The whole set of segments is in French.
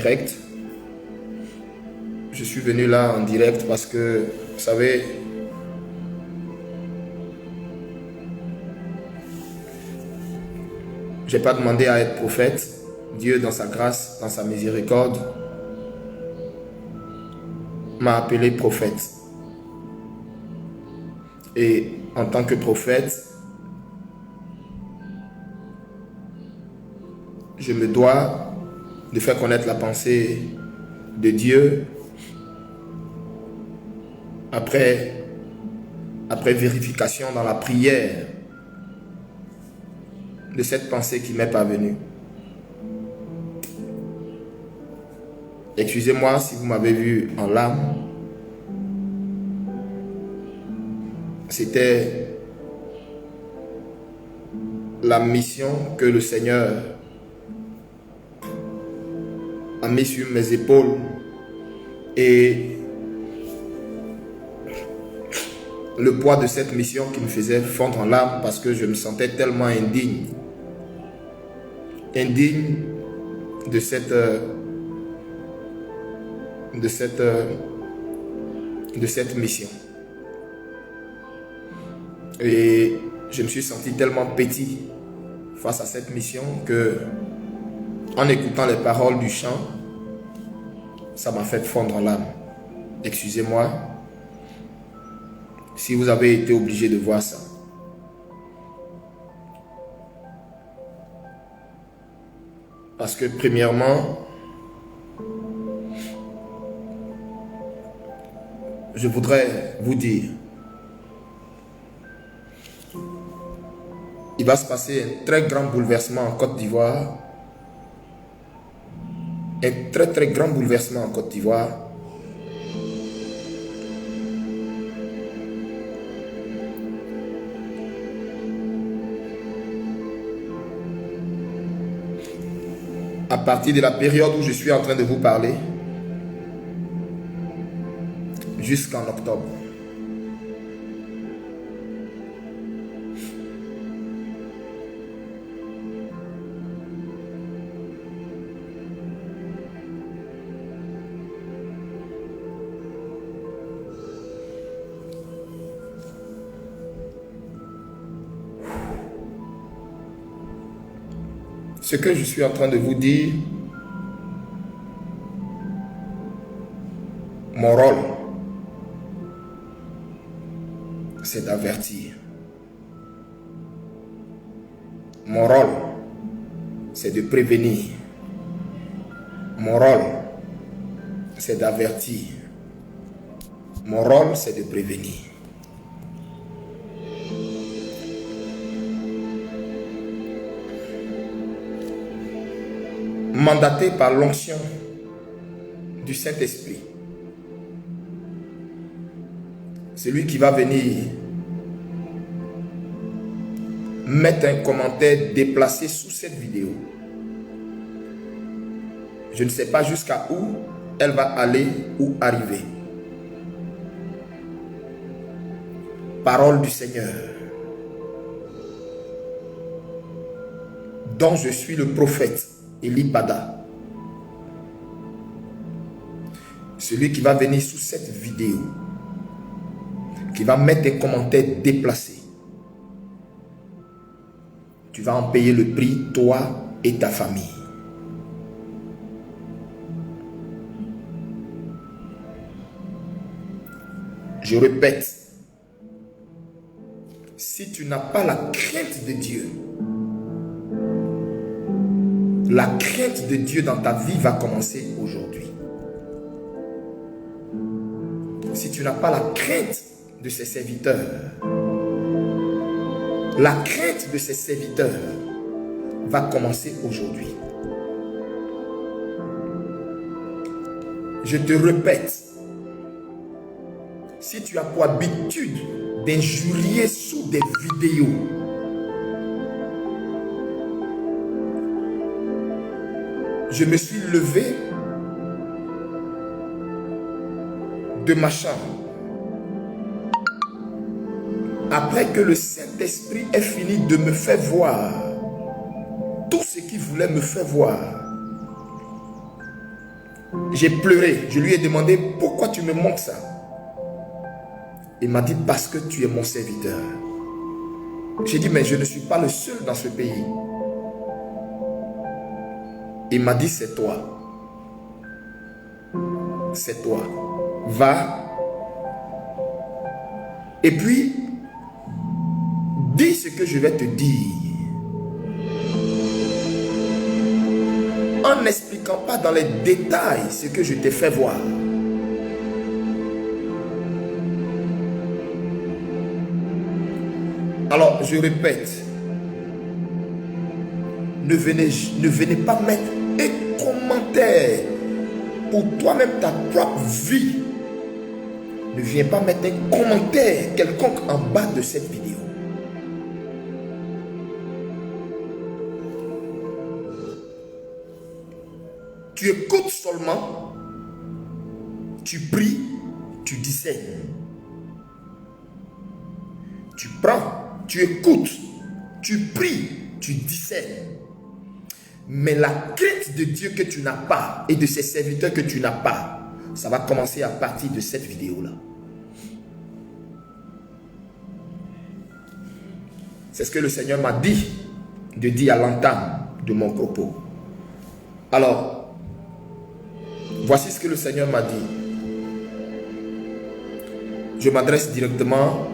direct. Je suis venu là en direct parce que, vous savez, je n'ai pas demandé à être prophète. Dieu, dans sa grâce, dans sa miséricorde, m'a appelé prophète. Et en tant que prophète, je me dois de faire connaître la pensée de Dieu après vérification dans la prière de cette pensée qui m'est parvenue. Excusez-moi si vous m'avez vu en larmes. C'était la mission que le Seigneur a mis sur mes épaules et le poids de cette mission qui me faisait fondre en larmes parce que je me sentais tellement indigne de cette mission. Et je me suis senti tellement petit face à cette mission que, en écoutant les paroles du chant, ça m'a fait fondre en larmes. Excusez-moi si vous avez été obligé de voir ça. Parce que premièrement, je voudrais vous dire, il va se passer un très grand bouleversement en Côte d'Ivoire. Un très très grand bouleversement en Côte d'Ivoire. À partir de la période où je suis en train de vous parler, jusqu'en octobre. Ce que je suis en train de vous dire, mon rôle, c'est d'avertir. Mon rôle, c'est de prévenir. Mon rôle, c'est d'avertir. Mon rôle, c'est de prévenir. Mandaté par l'onction du Saint-Esprit, celui qui va venir mettre un commentaire déplacé sous cette vidéo. Je ne sais pas jusqu'à où elle va aller ou arriver. Parole du Seigneur, dont je suis le prophète Eli Pada. Celui qui va venir sous cette vidéo, qui va mettre des commentaires déplacés. Tu vas en payer le prix, toi et ta famille. Je répète, si tu n'as pas la crainte de Dieu, la crainte de Dieu dans ta vie va commencer aujourd'hui. Si tu n'as pas la crainte de ses serviteurs, la crainte de ses serviteurs va commencer aujourd'hui. Je te répète, si tu as pour habitude d'injurier sous des vidéos, je me suis levé de ma chambre après que le Saint-Esprit ait fini de me faire voir tout ce qu'il voulait me faire voir. J'ai pleuré. Je lui ai demandé, pourquoi tu me montres ça? Il m'a dit, parce que tu es mon serviteur. J'ai dit, mais je ne suis pas le seul dans ce pays. Il m'a dit, c'est toi. C'est toi. Va. Et puis, dis ce que je vais te dire. En n'expliquant pas dans les détails ce que je t'ai fait voir. Alors, je répète, ne venez pas mettre un commentaire pour toi-même, ta propre vie. Ne viens pas mettre un commentaire quelconque en bas de cette vidéo. Tu écoutes seulement, tu pries, tu discernes. Tu prends, tu écoutes, tu pries, tu discernes. Mais la crainte de Dieu que tu n'as pas et de ses serviteurs que tu n'as pas, ça va commencer à partir de cette vidéo-là. C'est ce que le Seigneur m'a dit de dire à l'entame de mon propos. Alors, voici ce que le Seigneur m'a dit. Je m'adresse directement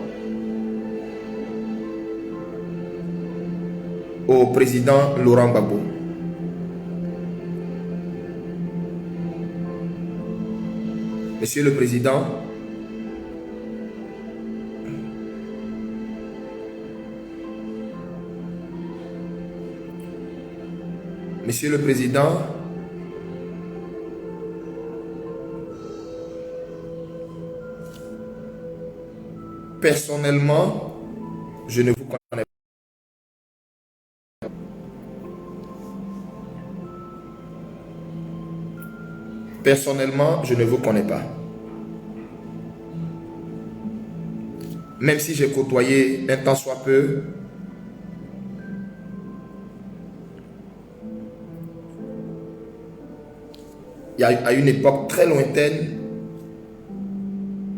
au président Laurent Gbagbo. Monsieur le Président, Monsieur le Président, personnellement, je ne vous connais pas. Personnellement, je ne vous connais pas. Même si j'ai côtoyé un temps soit peu, il y a à une époque très lointaine,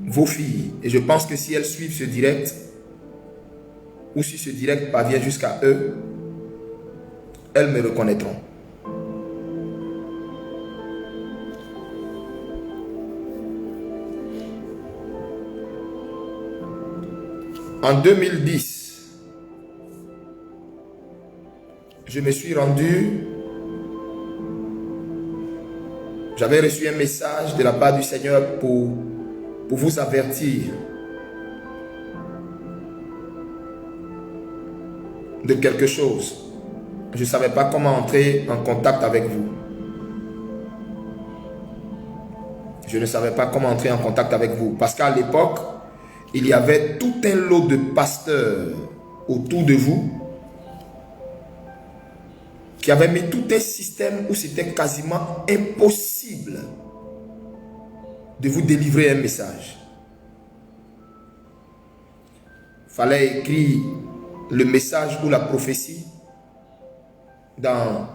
vos filles, et je pense que si elles suivent ce direct, ou si ce direct parvient jusqu'à eux, elles me reconnaîtront. En 2010, je me suis rendu, j'avais reçu un message de la part du Seigneur pour vous avertir de quelque chose. Je ne savais pas comment entrer en contact avec vous. Je ne savais pas comment entrer en contact avec vous. Parce qu'à l'époque, il y avait tout un lot de pasteurs autour de vous qui avaient mis tout un système où c'était quasiment impossible de vous délivrer un message. Il fallait écrire le message ou la prophétie dans,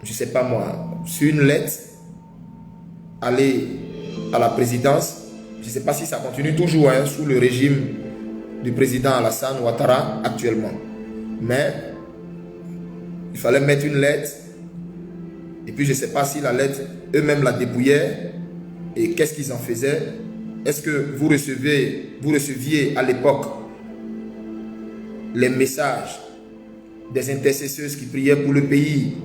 je ne sais pas moi, sur une lettre, aller à la présidence. Je ne sais pas si ça continue toujours sous le régime du président Alassane Ouattara actuellement. Mais il fallait mettre une lettre. Et puis je ne sais pas si la lettre, eux-mêmes la dépouillaient. Et qu'est-ce qu'ils en faisaient? Est-ce que vous receviez à l'époque les messages des intercesseuses qui priaient pour le pays,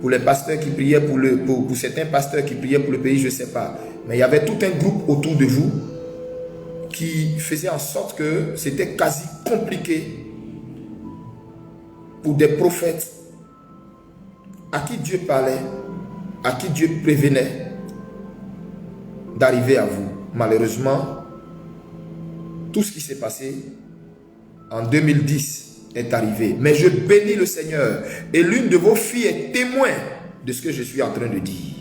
pour les pasteurs qui priaient pour certains pasteurs qui priaient pour le pays, je ne sais pas. Mais il y avait tout un groupe autour de vous qui faisait en sorte que c'était quasi compliqué pour des prophètes à qui Dieu parlait, à qui Dieu prévenait d'arriver à vous. Malheureusement, tout ce qui s'est passé en 2010 est arrivé. Mais je bénis le Seigneur et l'une de vos filles est témoin de ce que je suis en train de dire.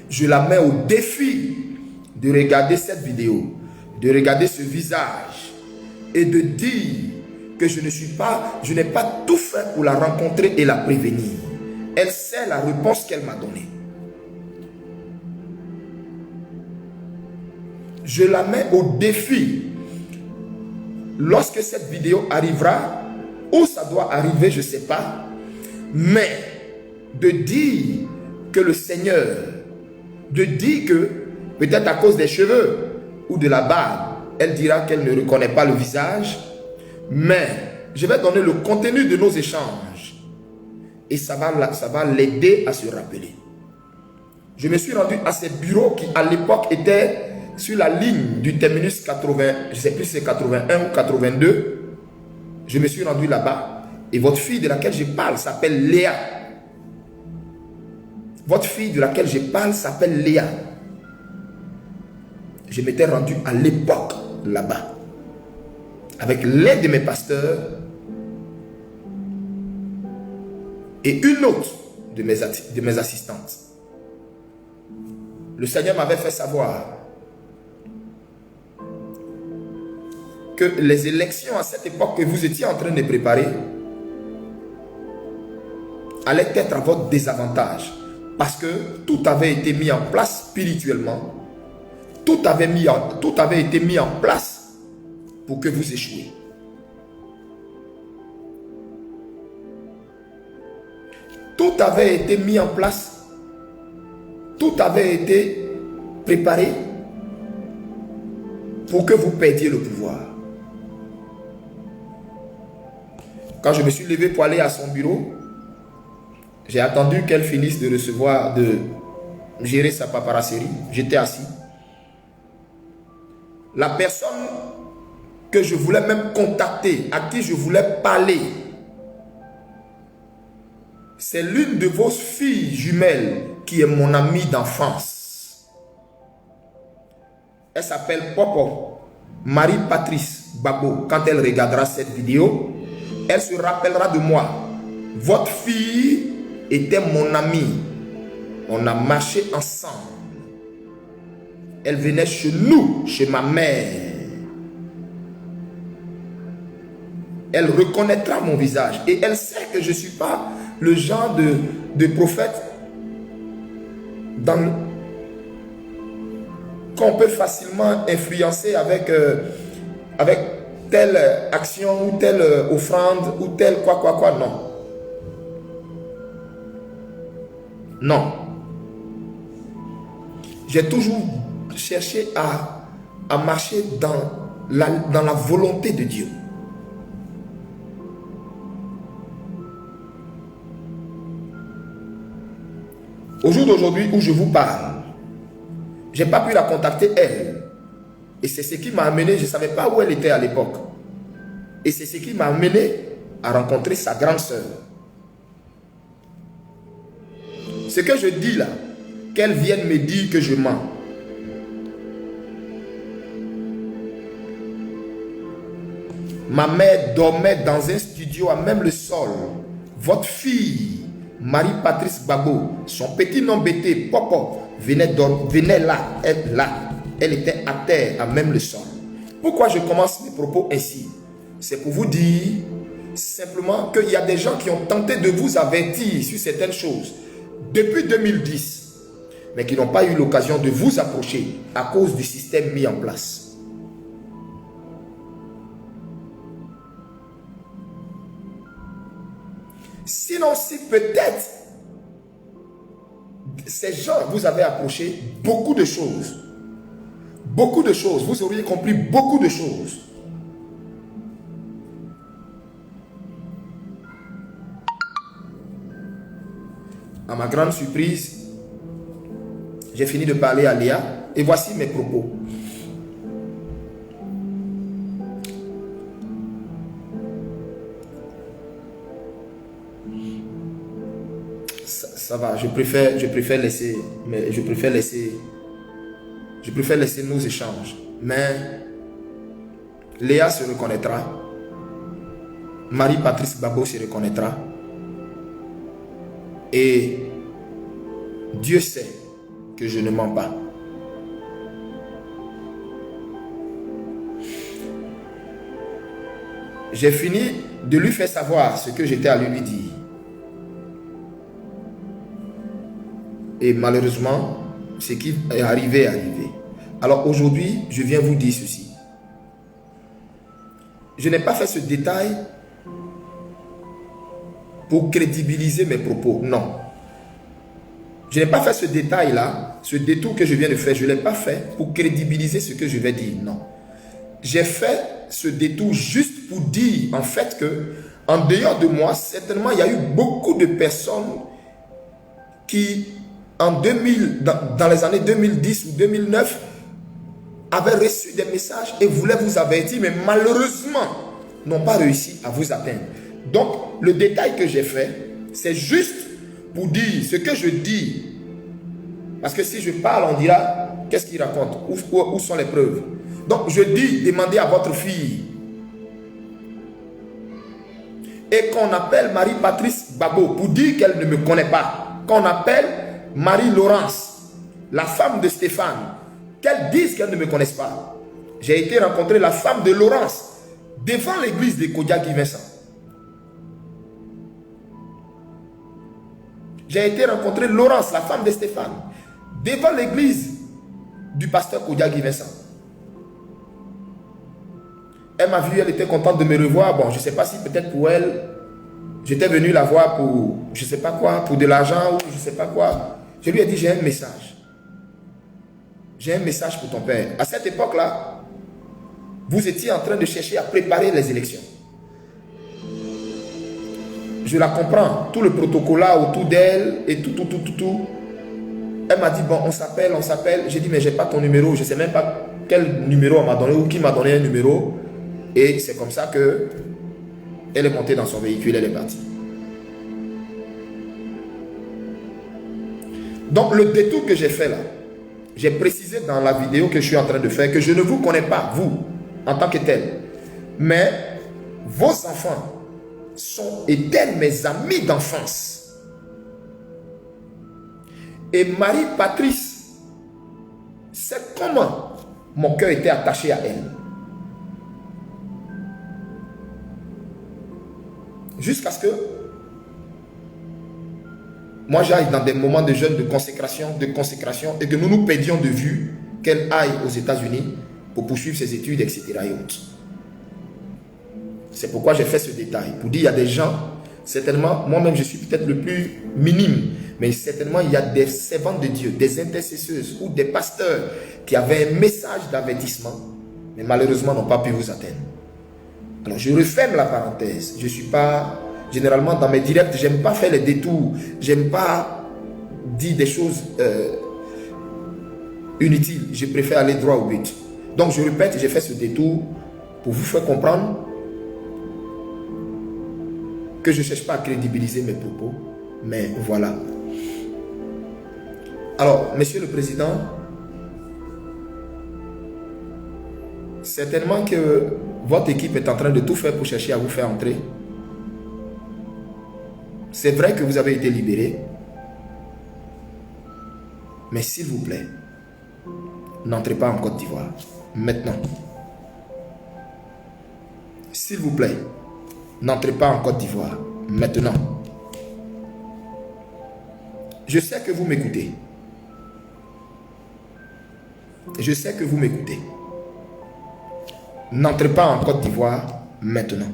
Je la mets au défi de regarder cette vidéo, de regarder ce visage et de dire que je n'ai pas tout fait pour la rencontrer et la prévenir. elle sait la réponse qu'elle m'a donnée. Je la mets au défi. Lorsque cette vidéo arrivera, où ça doit arriver, je ne sais pas, mais de dire que le Seigneur, de dire que peut-être à cause des cheveux ou de la barbe, elle dira qu'elle ne reconnaît pas le visage, mais je vais donner le contenu de nos échanges et ça va l'aider à se rappeler. Je me suis rendu à ces bureaux qui à l'époque étaient sur la ligne du terminus 80, je ne sais plus si c'est 81 ou 82. Je me suis rendu là-bas et votre fille de laquelle je parle s'appelle Léa. Votre fille de laquelle je parle s'appelle Léa. Je m'étais rendu à l'époque là-bas avec l'aide de mes pasteurs et une autre de mes assistantes. Le Seigneur m'avait fait savoir que les élections à cette époque que vous étiez en train de préparer allaient être à votre désavantage parce que tout avait été mis en place spirituellement. Tout avait été mis en place pour que vous échouiez. Tout avait été mis en place. Tout avait été préparé pour que vous perdiez le pouvoir. Quand je me suis levé pour aller à son bureau, j'ai attendu qu'elle finisse de recevoir, de gérer sa paparasserie. J'étais assis. La personne que je voulais même contacter, à qui je voulais parler, c'est l'une de vos filles jumelles qui est mon amie d'enfance. Elle s'appelle Popo, Marie-Patrice Babo. Quand elle regardera cette vidéo, elle se rappellera de moi. Votre fille était mon amie. On a marché ensemble. Elle venait chez nous, chez ma mère. Elle reconnaîtra mon visage. Et elle sait que je ne suis pas le genre de prophète qu'on peut facilement influencer avec telle action ou telle offrande ou telle quoi. Non. Non. J'ai toujours cherché à marcher dans la volonté de Dieu. Au jour d'aujourd'hui où je vous parle, je n'ai pas pu la contacter elle. Et c'est ce qui m'a amené, je ne savais pas où elle était à l'époque. Et c'est ce qui m'a amené à rencontrer sa grande sœur. Ce que je dis là, qu'elle vienne me dire que je mens. Ma mère dormait dans un studio à même le sol. Votre fille, Marie-Patrice Babo, son petit nom bêté, Popo, venait là, elle était à terre, à même le sol. Pourquoi je commence mes propos ainsi? C'est pour vous dire simplement qu'il y a des gens qui ont tenté de vous avertir sur certaines choses depuis 2010, mais qui n'ont pas eu l'occasion de vous approcher à cause du système mis en place. Sinon, si peut-être ces gens vous avaient approché beaucoup de choses, vous auriez compris beaucoup de choses. À ma grande surprise, j'ai fini de parler à Léa et voici mes propos. Ça va, je préfère laisser nos échanges. Mais Léa se reconnaîtra. Marie-Patrice Babo se reconnaîtra. Et Dieu sait que je ne mens pas. J'ai fini de lui faire savoir ce que j'étais à lui dire. Et malheureusement, ce qui est arrivé est arrivé. Alors aujourd'hui, je viens vous dire ceci. Je n'ai pas fait ce détail pour crédibiliser mes propos. Non. Je n'ai pas fait ce détail-là, ce détour que je viens de faire, je ne l'ai pas fait pour crédibiliser ce que je vais dire. Non. J'ai fait ce détour juste pour dire en fait que, en dehors de moi, certainement, il y a eu beaucoup de personnes qui, en 2000, dans les années 2010 ou 2009, avaient reçu des messages et voulaient vous avertir, mais malheureusement, n'ont pas réussi à vous atteindre. Donc, le détail que j'ai fait, c'est juste pour dire ce que je dis. Parce que si je parle, on dira, qu'est-ce qu'il raconte? Où sont les preuves? Donc, je dis, demandez à votre fille. Et qu'on appelle Marie-Patrice Babo pour dire qu'elle ne me connaît pas. Qu'on appelle Marie-Laurence, la femme de Stéphane, qu'elle dise qu'elle ne me connaisse pas. J'ai été rencontrer la femme de Laurence devant l'église de Kodiak Vincent. J'ai été rencontrer Laurence, la femme de Stéphane, devant l'église du pasteur Kodiak Vincent. Elle m'a vu, elle était contente de me revoir. Bon, je ne sais pas si peut-être pour elle, j'étais venu la voir pour, je ne sais pas quoi, pour de l'argent ou je ne sais pas quoi. Je lui ai dit, j'ai un message. J'ai un message pour ton père. À cette époque-là, vous étiez en train de chercher à préparer les élections. Je la comprends. Tout le protocole là autour d'elle et tout. Elle m'a dit, bon, on s'appelle. J'ai dit, mais je n'ai pas ton numéro. Je ne sais même pas quel numéro on m'a donné ou qui m'a donné un numéro. Et c'est comme ça que elle est montée dans son véhicule, elle est partie. Donc, le détour que j'ai fait là, j'ai précisé dans la vidéo que je suis en train de faire que je ne vous connais pas, vous, en tant que tel. Mais vos enfants étaient mes amis d'enfance. Et Marie-Patrice, c'est comment mon cœur était attaché à elle. Jusqu'à ce que moi j'aille dans des moments de jeûne, de consécration, et que nous nous perdions de vue qu'elle aille aux États-Unis pour poursuivre ses études, etc. et autres. C'est pourquoi j'ai fait ce détail. Pour dire, il y a des gens, certainement, moi-même je suis peut-être le plus minime, mais certainement il y a des servantes de Dieu, des intercesseuses ou des pasteurs qui avaient un message d'avertissement, mais malheureusement n'ont pas pu vous atteindre. Alors je referme la parenthèse. Je ne suis pas, généralement dans mes directs, j'aime pas faire les détours, j'aime pas dire des choses inutiles. Je préfère aller droit au but. Donc je répète, j'ai fait ce détour pour vous faire comprendre que je ne cherche pas à crédibiliser mes propos, mais voilà. Alors, Monsieur le Président, certainement que votre équipe est en train de tout faire pour chercher à vous faire entrer. C'est vrai que vous avez été libéré, mais s'il vous plaît, n'entrez pas en Côte d'Ivoire, maintenant. S'il vous plaît, n'entrez pas en Côte d'Ivoire, maintenant. Je sais que vous m'écoutez. Je sais que vous m'écoutez. N'entrez pas en Côte d'Ivoire, maintenant.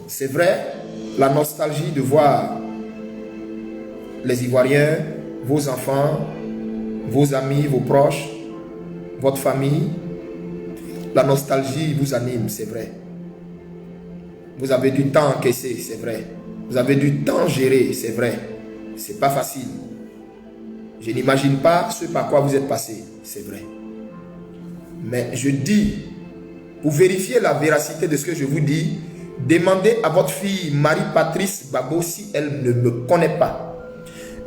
C'est vrai, la nostalgie de voir les Ivoiriens, vos enfants, vos amis, vos proches, votre famille, la nostalgie vous anime, c'est vrai. Vous avez du temps encaissé, c'est vrai. Vous avez du temps géré, c'est vrai. C'est pas facile. Je n'imagine pas ce par quoi vous êtes passé, c'est vrai. Mais je dis, pour vérifier la véracité de ce que je vous dis, demandez à votre fille Marie-Patrice Babo si elle ne me connaît pas.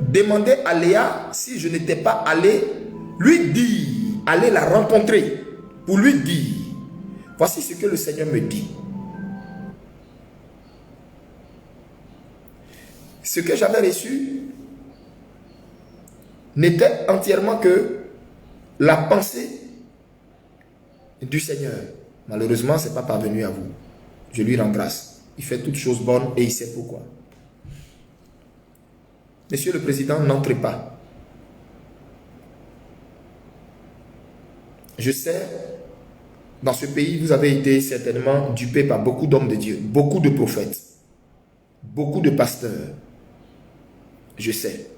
Demandez à Léa si je n'étais pas allé lui dire, aller la rencontrer pour lui dire, voici ce que le Seigneur me dit. Ce que j'avais reçu n'était entièrement que la pensée du Seigneur. Malheureusement, ce n'est pas parvenu à vous. Je lui rends grâce. Il fait toutes choses bonnes et il sait pourquoi. Monsieur le Président, n'entrez pas. Je sais, dans ce pays, vous avez été certainement dupé par beaucoup d'hommes de Dieu, beaucoup de prophètes, beaucoup de pasteurs. Je sais.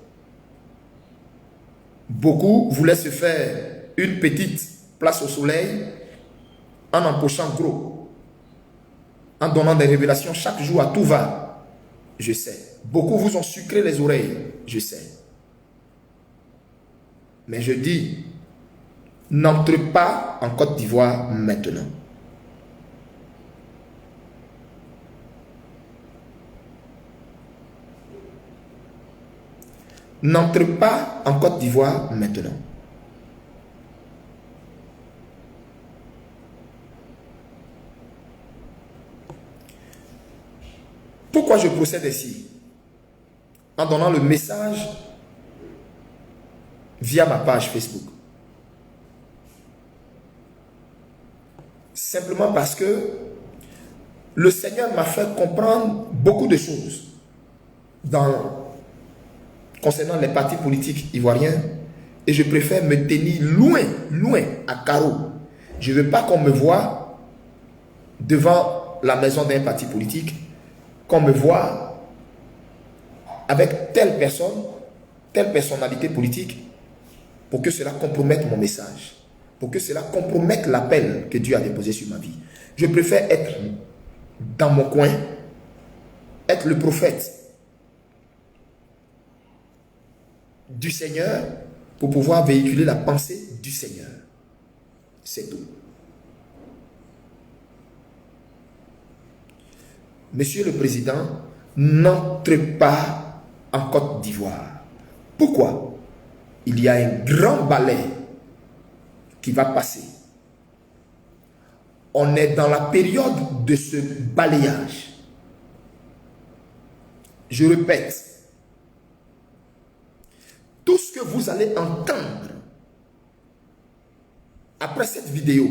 Beaucoup voulaient se faire une petite place au soleil en empochant gros, en donnant des révélations chaque jour à tout va. Je sais. Beaucoup vous ont sucré les oreilles. Je sais. Mais je dis, n'entrez pas en Côte d'Ivoire maintenant. N'entrez pas en Côte d'Ivoire maintenant. Pourquoi je procède ainsi? En donnant le message via ma page Facebook. Simplement parce que le Seigneur m'a fait comprendre beaucoup de choses concernant les partis politiques ivoiriens, et je préfère me tenir loin, loin, à carreau. Je ne veux pas qu'on me voie devant la maison d'un parti politique, qu'on me voie avec telle personne, telle personnalité politique, pour que cela compromette mon message, pour que cela compromette l'appel que Dieu a déposé sur ma vie. Je préfère être dans mon coin, être le prophète du Seigneur pour pouvoir véhiculer la pensée du Seigneur. C'est tout. Monsieur le Président, n'entrez pas en Côte d'Ivoire. Pourquoi? Il y a un grand balai qui va passer. On est dans la période de ce balayage. Je répète, tout ce que vous allez entendre après cette vidéo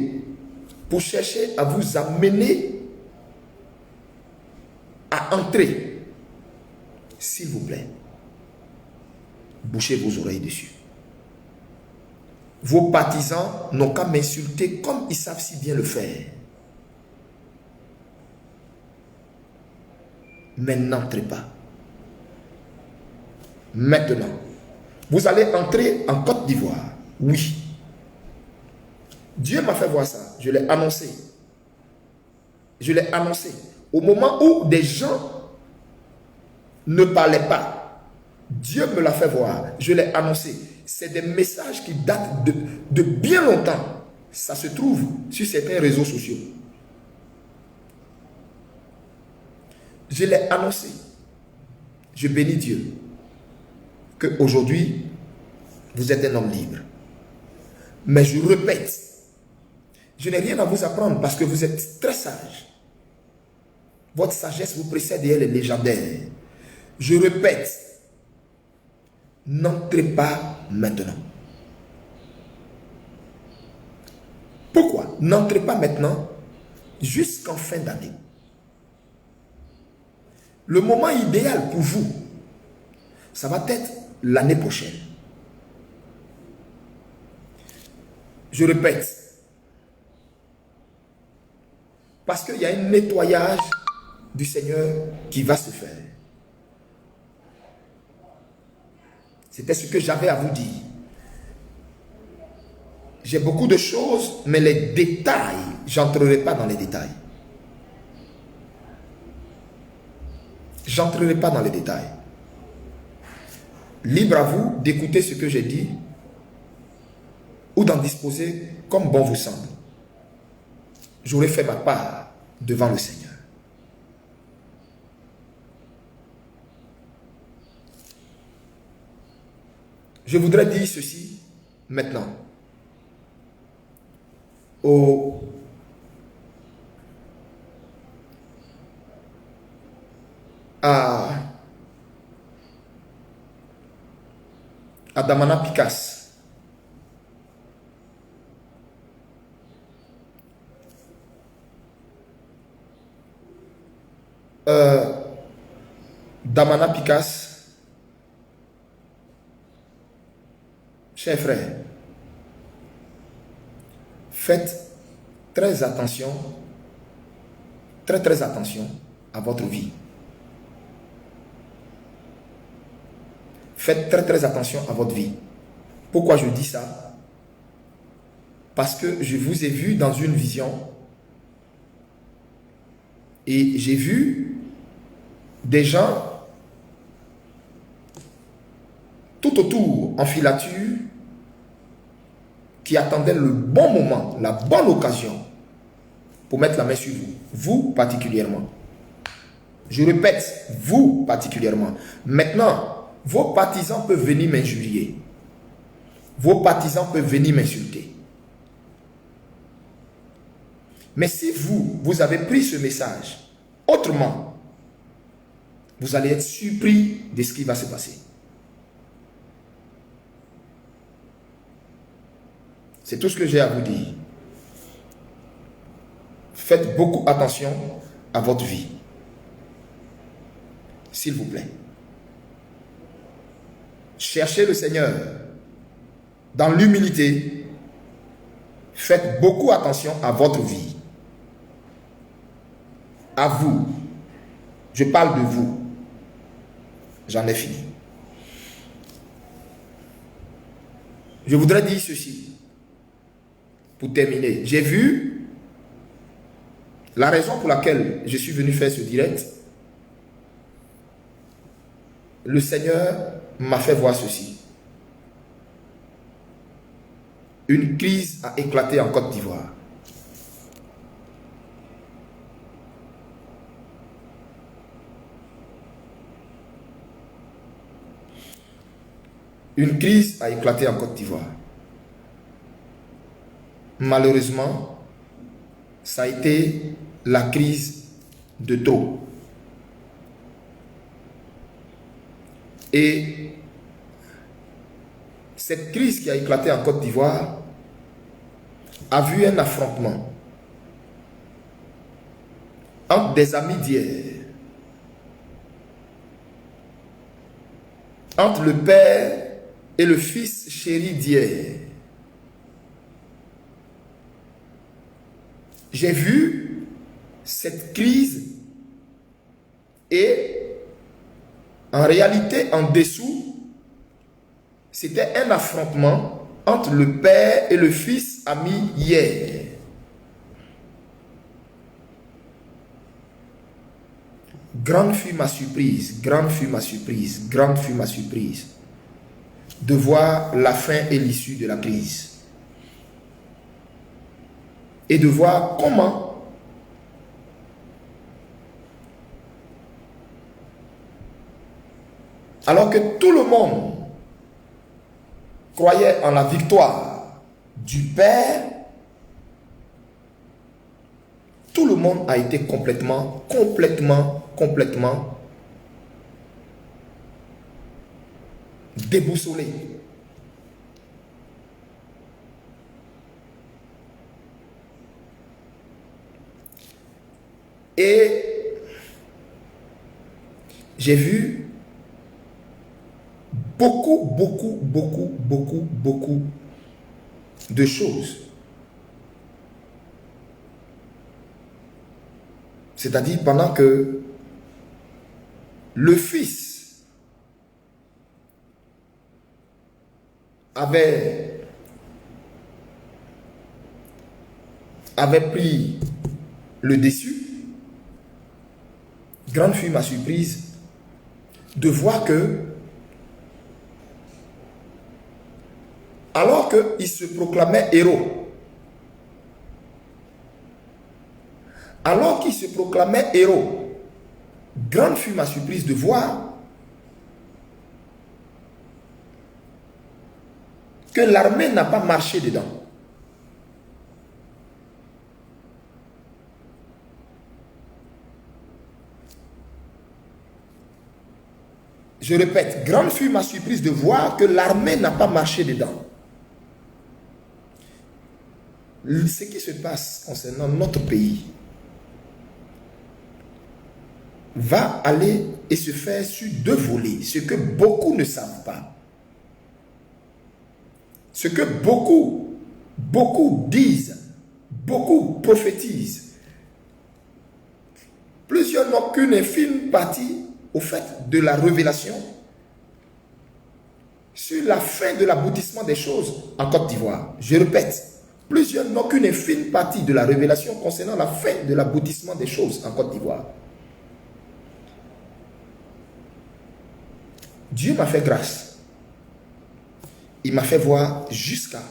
pour chercher à vous amener à entrer, s'il vous plaît, bouchez vos oreilles dessus. Vos partisans n'ont qu'à m'insulter comme ils savent si bien le faire. Mais n'entrez pas. Maintenant, vous allez entrer en Côte d'Ivoire. Oui. Dieu m'a fait voir ça. Je l'ai annoncé. Je l'ai annoncé. Au moment où des gens ne parlaient pas, Dieu me l'a fait voir. Je l'ai annoncé. C'est des messages qui datent de bien longtemps. Ça se trouve sur certains réseaux sociaux. Je l'ai annoncé. Je bénis Dieu qu'aujourd'hui, vous êtes un homme libre. Mais je répète, je n'ai rien à vous apprendre parce que vous êtes très sage. Votre sagesse vous précède et elle est légendaire. Je répète, n'entrez pas maintenant. Pourquoi? N'entrez pas maintenant jusqu'en fin d'année. Le moment idéal pour vous, ça va être l'année prochaine. Je répète, parce qu'il y a un nettoyage du Seigneur qui va se faire. C'était ce que j'avais à vous dire. J'ai beaucoup de choses, mais les détails, j'entrerai pas dans les détails. J'entrerai pas dans les détails. Libre à vous d'écouter ce que j'ai dit ou d'en disposer comme bon vous semble. J'aurai fait ma part devant le Seigneur. Je voudrais dire ceci maintenant à Damana Picasse. Damana Picasse Chers frères, faites très attention, très attention à votre vie. Faites très attention à votre vie. Pourquoi je dis ça? Parce que je vous ai vu dans une vision et j'ai vu des gens tout autour en filature qui attendaient le bon moment, la bonne occasion pour mettre la main sur vous. Vous particulièrement. Je répète, vous particulièrement. Maintenant, vos partisans peuvent venir m'injurier. Vos partisans peuvent venir m'insulter. Mais si vous avez pris ce message autrement, vous allez être surpris de ce qui va se passer. C'est tout ce que j'ai à vous dire. Faites beaucoup attention à votre vie. S'il vous plaît. Cherchez le Seigneur dans l'humilité. Faites beaucoup attention à votre vie. À vous. Je parle de vous. J'en ai fini. Je voudrais dire ceci. Pour terminer, j'ai vu la raison pour laquelle je suis venu faire ce direct. Le Seigneur m'a fait voir ceci. Une crise a éclaté en Côte d'Ivoire. Une crise a éclaté en Côte d'Ivoire. Malheureusement, ça a été la crise de trop. Et cette crise qui a éclaté en Côte d'Ivoire a vu un affrontement entre des amis d'hier, entre le père et le fils chéri d'hier. J'ai vu cette crise et en réalité, en dessous, c'était un affrontement entre le père et le fils ami hier. Grande fut ma surprise, grande fut ma surprise, grande fut ma surprise de voir la fin et l'issue de la crise. Et de voir comment alors que tout le monde croyait en la victoire du Père, tout le monde a été complètement déboussolé. Et j'ai vu beaucoup de choses. C'est-à-dire pendant que le fils avait pris le dessus, grande fut ma surprise de voir que alors qu'il se proclamait héros, grande fut ma surprise de voir que l'armée n'a pas marché dedans. Je répète, grande fut ma surprise de voir que l'armée n'a pas marché dedans. Ce qui se passe concernant notre pays va aller et se faire sur deux volets, ce que beaucoup ne savent pas. ce que beaucoup disent, beaucoup prophétisent. Plusieurs n'ont qu'une infime partie au fait de la révélation sur la fin de l'aboutissement des choses en Côte d'Ivoire. Je répète, plusieurs n'ont qu'une infime partie de la révélation concernant la fin de l'aboutissement des choses en Côte d'Ivoire. Dieu m'a fait grâce. Il m'a fait voir jusqu'à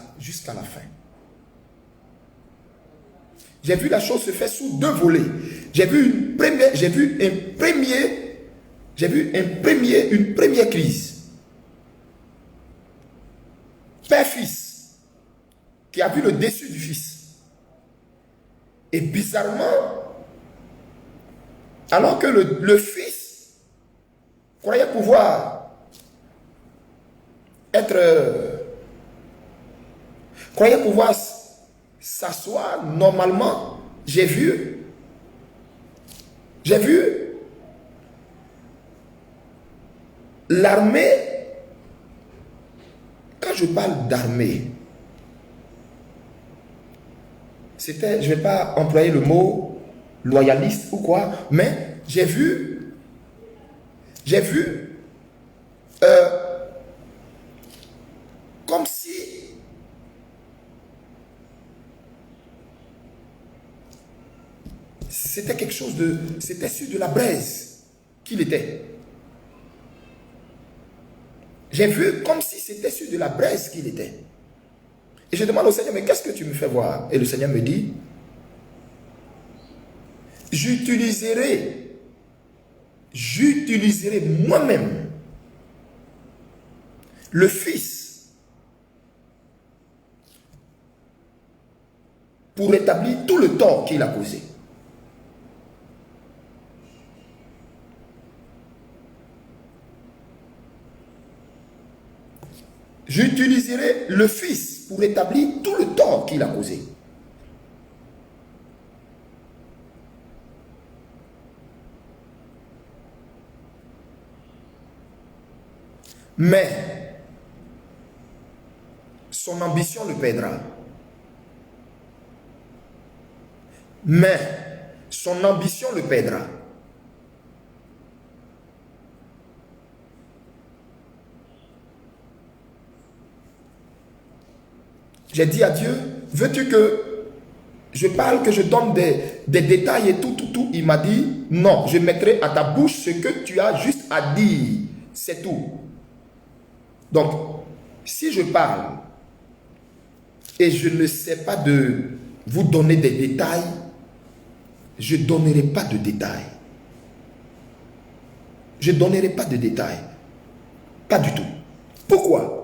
la fin. J'ai vu la chose se faire sous deux volets. J'ai vu une première crise. Père-fils, qui a vu le dessus du fils. Et bizarrement, alors que le fils croyait pouvoir s'asseoir normalement, j'ai vu l'armée. Quand je parle d'armée, je ne vais pas employer le mot loyaliste ou quoi, mais j'ai vu comme si c'était quelque chose c'était sur de la braise qu'il était. J'ai vu comme si c'était sur de la braise qu'il était. Et je demande au Seigneur, mais qu'est-ce que tu me fais voir? Et le Seigneur me dit, j'utiliserai moi-même le Fils pour rétablir tout le tort qu'il a causé. J'utiliserai le Fils pour rétablir tout le tort qu'il a causé. Mais son ambition le perdra. Mais son ambition le perdra. J'ai dit à Dieu, veux-tu que je parle, que je donne des détails et tout. Il m'a dit, non, je mettrai à ta bouche ce que tu as juste à dire. C'est tout. Donc, si je parle et je ne sais pas de vous donner des détails, je ne donnerai pas de détails. Je ne donnerai pas de détails. Pas du tout. Pourquoi?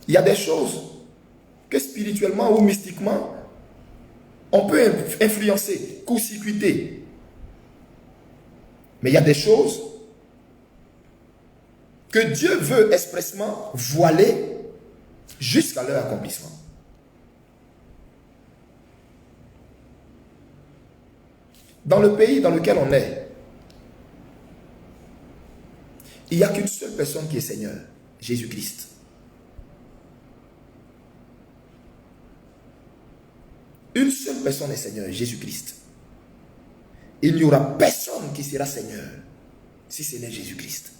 Il y a des choses que spirituellement ou mystiquement, on peut influencer, court-circuiter. Mais il y a des choses que Dieu veut expressément voiler jusqu'à leur accomplissement. Dans le pays dans lequel on est, il n'y a qu'une seule personne qui est Seigneur, Jésus-Christ. Une seule personne est Seigneur, Jésus-Christ. Il n'y aura personne qui sera Seigneur si ce n'est Jésus-Christ.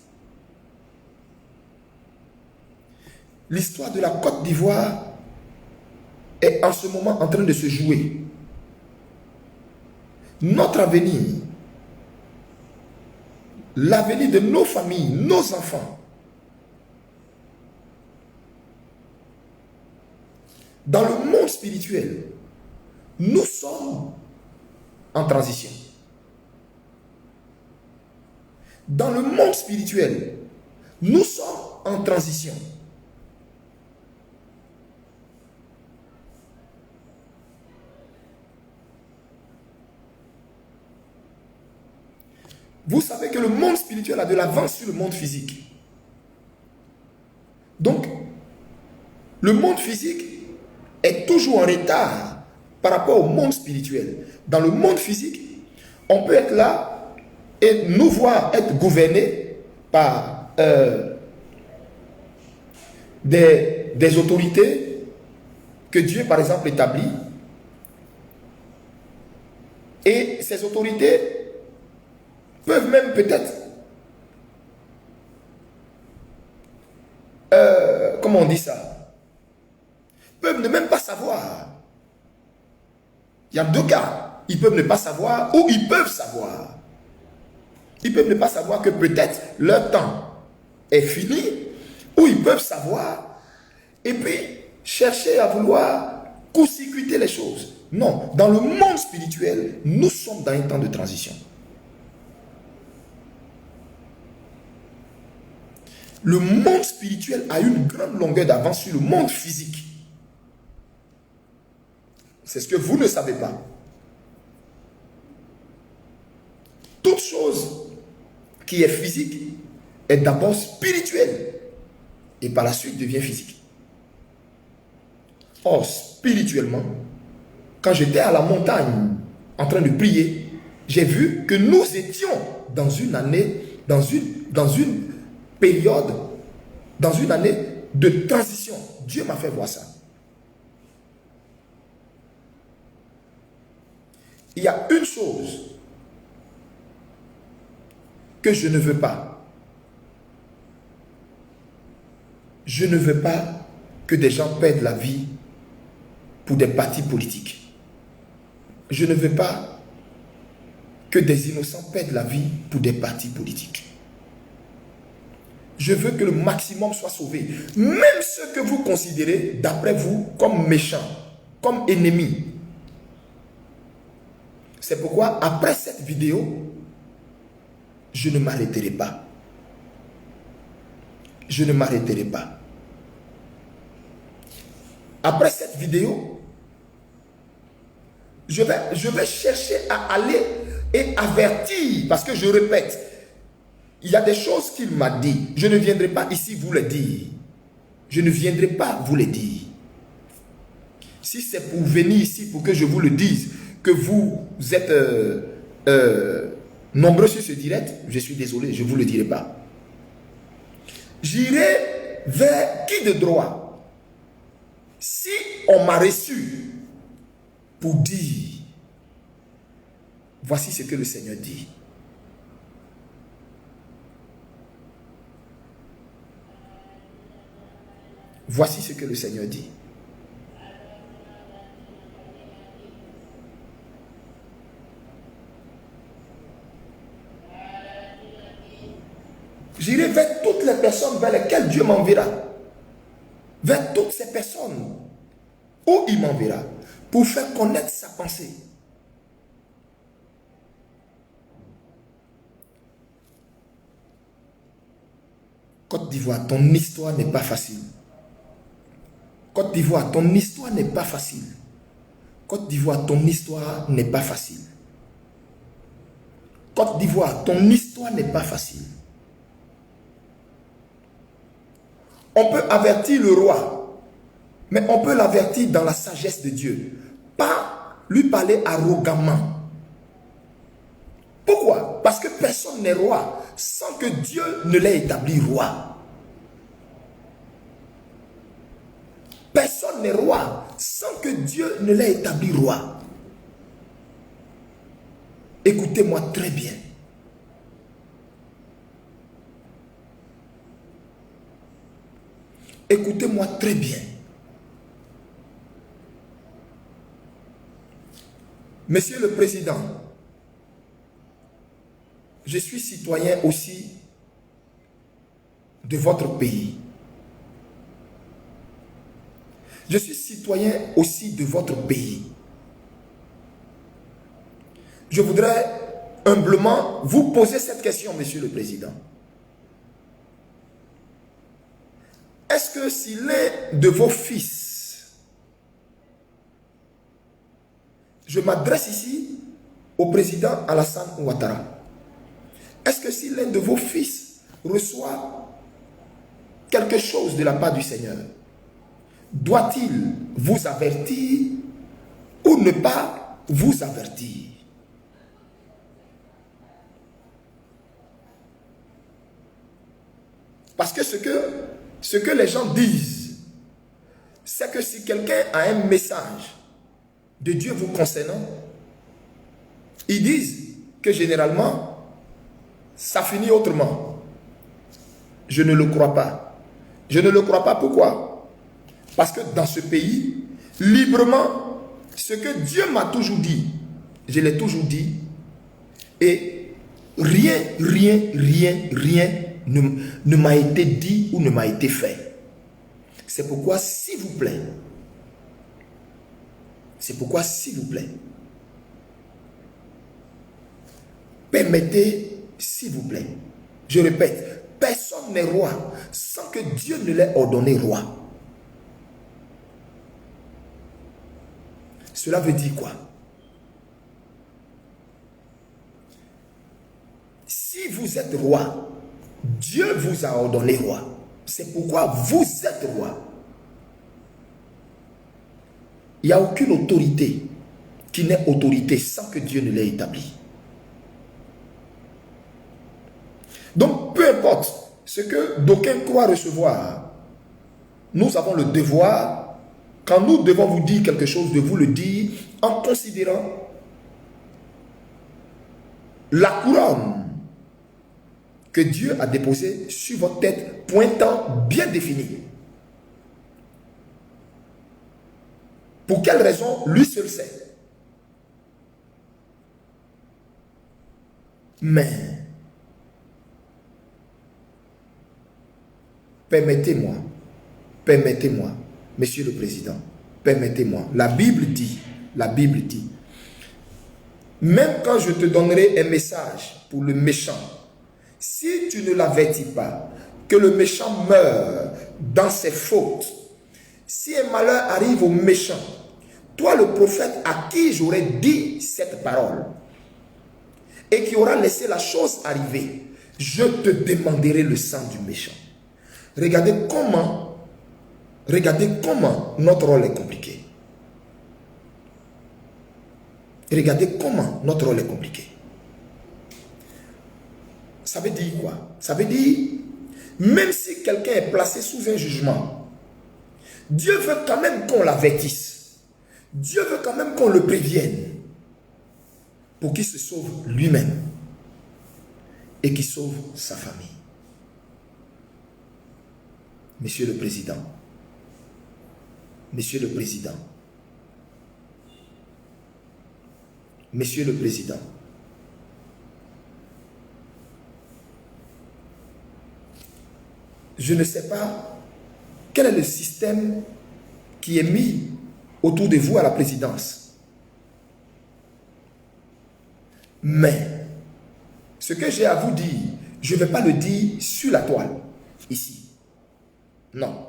L'histoire de la Côte d'Ivoire est en ce moment en train de se jouer. Notre avenir, l'avenir de nos familles, nos enfants, dans le monde spirituel, nous sommes en transition. Dans le monde spirituel, nous sommes en transition. Vous savez que le monde spirituel a de l'avance sur le monde physique. Donc, le monde physique est toujours en retard par rapport au monde spirituel. Dans le monde physique, on peut être là et nous voir être gouvernés par des autorités que Dieu, par exemple, établit. Et ces autorités peuvent même peut-être, comment on dit ça, peuvent ne même pas savoir. Il y a deux cas. Ils peuvent ne pas savoir ou ils peuvent savoir. Ils peuvent ne pas savoir que peut-être leur temps est fini, ou ils peuvent savoir et puis chercher à vouloir court-circuiter les choses. Non, dans le monde spirituel, nous sommes dans un temps de transition. Le monde spirituel a une grande longueur d'avance sur le monde physique. C'est ce que vous ne savez pas. Toute chose qui est physique est d'abord spirituelle et par la suite devient physique. Or, spirituellement, quand j'étais à la montagne en train de prier, j'ai vu que nous étions dans une année, dans une période, dans une année de transition. Dieu m'a fait voir ça. Il y a une chose que je ne veux pas. Je ne veux pas que des gens perdent la vie pour des partis politiques. Je ne veux pas que des innocents perdent la vie pour des partis politiques. Je veux que le maximum soit sauvé. Même ceux que vous considérez, d'après vous, comme méchants, comme ennemis. C'est pourquoi, après cette vidéo, je ne m'arrêterai pas. Je ne m'arrêterai pas. Après cette vidéo, je vais chercher à aller et avertir, parce que je répète, il y a des choses qu'il m'a dit. Je ne viendrai pas ici vous les dire. Je ne viendrai pas vous les dire. Si c'est pour venir ici pour que je vous le dise, que vous êtes nombreux sur ce direct, je suis désolé, je ne vous le dirai pas. J'irai vers qui de droit? Si on m'a reçu pour dire, voici ce que le Seigneur dit. Voici ce que le Seigneur dit. J'irai vers toutes les personnes vers lesquelles Dieu m'enverra. Vers toutes ces personnes où il m'enverra pour faire connaître sa pensée. Côte d'Ivoire, ton histoire n'est pas facile. Côte d'Ivoire, ton histoire n'est pas facile. Côte d'Ivoire, ton histoire n'est pas facile. Côte d'Ivoire, ton histoire n'est pas facile. On peut avertir le roi, mais on peut l'avertir dans la sagesse de Dieu. Pas lui parler arrogamment. Pourquoi? Parce que personne n'est roi sans que Dieu ne l'ait établi roi. Personne n'est roi sans que Dieu ne l'ait établi roi. Écoutez-moi très bien. Écoutez-moi très bien. Monsieur le Président, je suis citoyen aussi de votre pays. Je suis citoyen aussi de votre pays. Je voudrais humblement vous poser cette question, Monsieur le Président. Est-ce que si l'un de vos fils, je m'adresse ici au président Alassane Ouattara, est-ce que si l'un de vos fils reçoit quelque chose de la part du Seigneur, doit-il vous avertir ou ne pas vous avertir? Parce que ce que les gens disent, c'est que si quelqu'un a un message de Dieu vous concernant, ils disent que généralement, ça finit autrement. Je ne le crois pas. Je ne le crois pas, pourquoi? Parce que dans ce pays, librement, ce que Dieu m'a toujours dit, je l'ai toujours dit, et rien ne m'a été dit ou ne m'a été fait. C'est pourquoi, s'il vous plaît, permettez, s'il vous plaît, je répète, personne n'est roi sans que Dieu ne l'ait ordonné roi. Cela veut dire quoi? Si vous êtes roi, Dieu vous a ordonné roi. C'est pourquoi vous êtes roi. Il n'y a aucune autorité qui n'est autorité sans que Dieu ne l'ait établie. Donc, peu importe ce que d'aucuns croient recevoir, nous avons le devoir, quand nous devons vous dire quelque chose, de vous le dire en considérant la couronne que Dieu a déposée sur votre tête, pointant bien défini. Pour quelle raison? Lui seul sait. Mais, permettez-moi, Monsieur le Président, permettez-moi. La Bible dit, même quand je te donnerai un message pour le méchant, si tu ne l'avertis pas, que le méchant meurt dans ses fautes, si un malheur arrive au méchant, toi le prophète à qui j'aurais dit cette parole, et qui aura laissé la chose arriver, je te demanderai le sang du méchant. Regardez comment notre rôle est compliqué. Regardez comment notre rôle est compliqué. Ça veut dire quoi? Ça veut dire, même si quelqu'un est placé sous un jugement, Dieu veut quand même qu'on l'avertisse. Dieu veut quand même qu'on le prévienne pour qu'il se sauve lui-même et qu'il sauve sa famille. Monsieur le Président, Monsieur le Président, Monsieur le Président, je ne sais pas quel est le système qui est mis autour de vous à la présidence. Mais ce que j'ai à vous dire, je ne vais pas le dire sur la toile, ici. Non.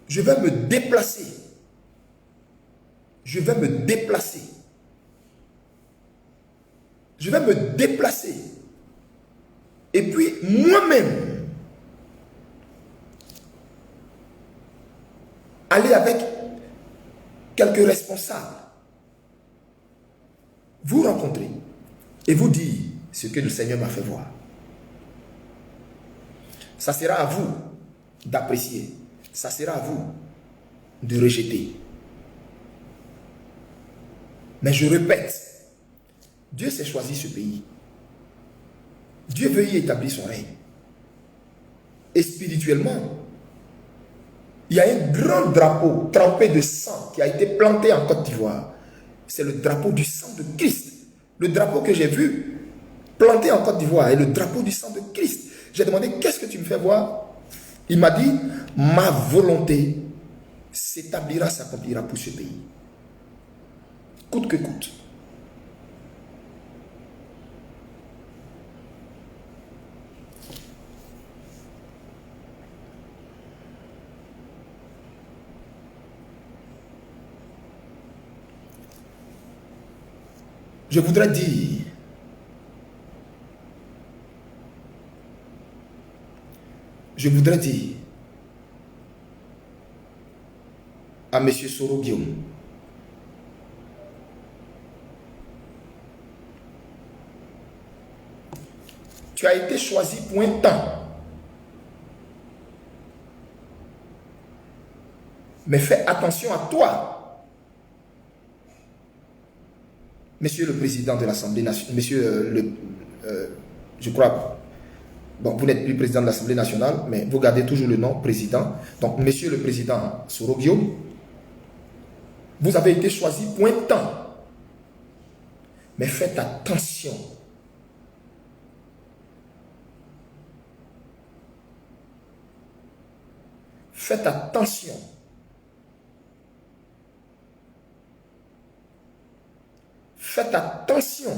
Je vais me déplacer. Je vais me déplacer. Je vais me déplacer. Et puis, moi-même, aller avec quelques responsables, vous rencontrer et vous dire ce que le Seigneur m'a fait voir. Ça sera à vous d'apprécier. Ça sera à vous de rejeter. Mais je répète, Dieu s'est choisi ce pays. Dieu veut y établir son règne. Et spirituellement, il y a un grand drapeau trempé de sang qui a été planté en Côte d'Ivoire. C'est le drapeau du sang de Christ. Le drapeau que j'ai vu planté en Côte d'Ivoire est le drapeau du sang de Christ. J'ai demandé, qu'est-ce que tu me fais voir? Il m'a dit, ma volonté s'établira, s'accomplira pour ce pays. Coûte que coûte. Je voudrais dire, à M. Soro Guillaume, tu as été choisi pour un temps. Mais fais attention à toi. Monsieur le président de l'Assemblée nationale, monsieur je crois, bon, vous n'êtes plus président de l'Assemblée nationale, mais vous gardez toujours le nom président. Donc, monsieur le président Sorogio, vous avez été choisi pour un temps. Mais faites attention. Faites attention. Faites attention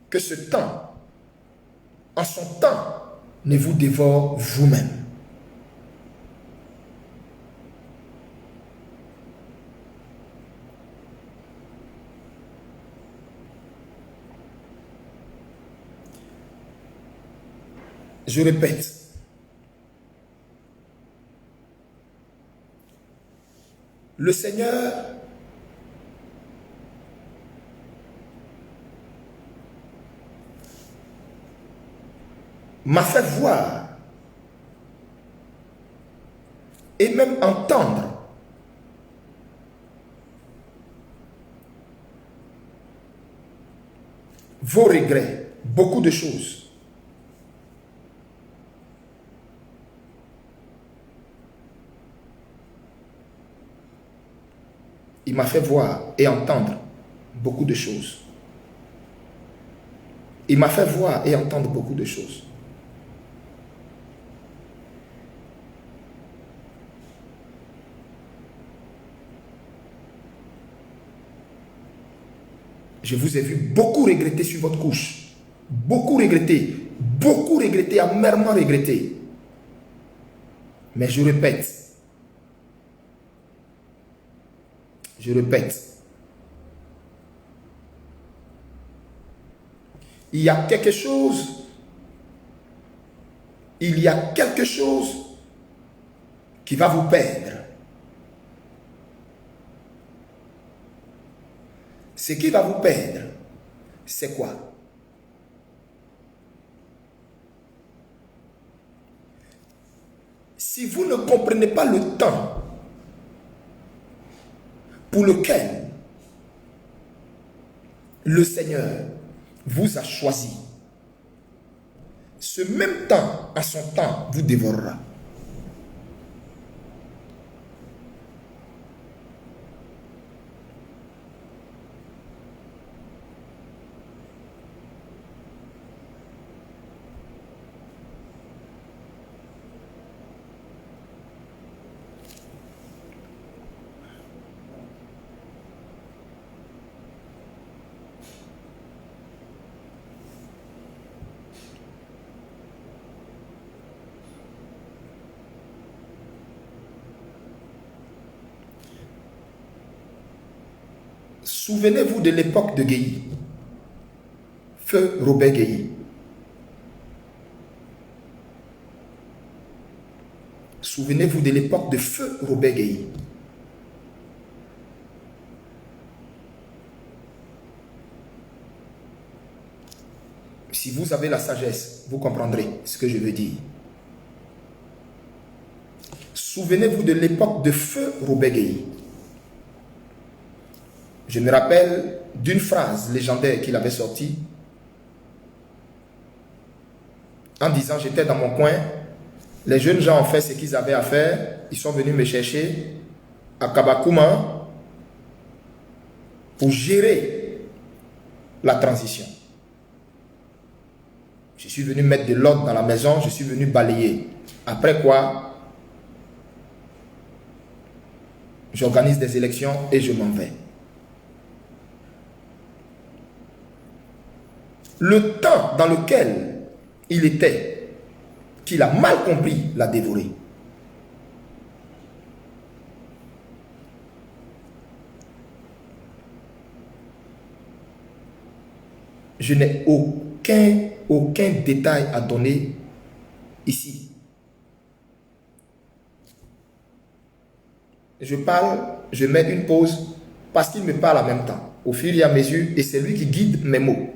que ce temps, en son temps, ne vous dévore vous-même. Je répète, le Seigneur m'a fait voir et même entendre vos regrets, beaucoup de choses. Il m'a fait voir et entendre beaucoup de choses. Il m'a fait voir et entendre beaucoup de choses. Je vous ai vu beaucoup regretter sur votre couche. Beaucoup regretter, amèrement regretter. Mais je répète, il y a quelque chose qui va vous perdre. Ce qui va vous perdre, c'est quoi? Si vous ne comprenez pas le temps pour lequel le Seigneur vous a choisi, ce même temps, à son temps, vous dévorera. Souvenez-vous de l'époque de Guéhi, feu Robert Guéhi. Souvenez-vous de l'époque de feu Robert Guéhi. Si vous avez la sagesse, vous comprendrez ce que je veux dire. Souvenez-vous de l'époque de feu Robert Guéhi. Je me rappelle d'une phrase légendaire qu'il avait sortie en disant: j'étais dans mon coin, les jeunes gens ont fait ce qu'ils avaient à faire, ils sont venus me chercher à Kabakouma pour gérer la transition. Je suis venu mettre de l'ordre dans la maison, je suis venu balayer. Après quoi, j'organise des élections et je m'en vais. Le temps dans lequel il était, qu'il a mal compris, l'a dévoré. Je n'ai aucun détail à donner ici. Je parle, je mets une pause parce qu'il me parle en même temps, au fur et à mesure, et c'est lui qui guide mes mots.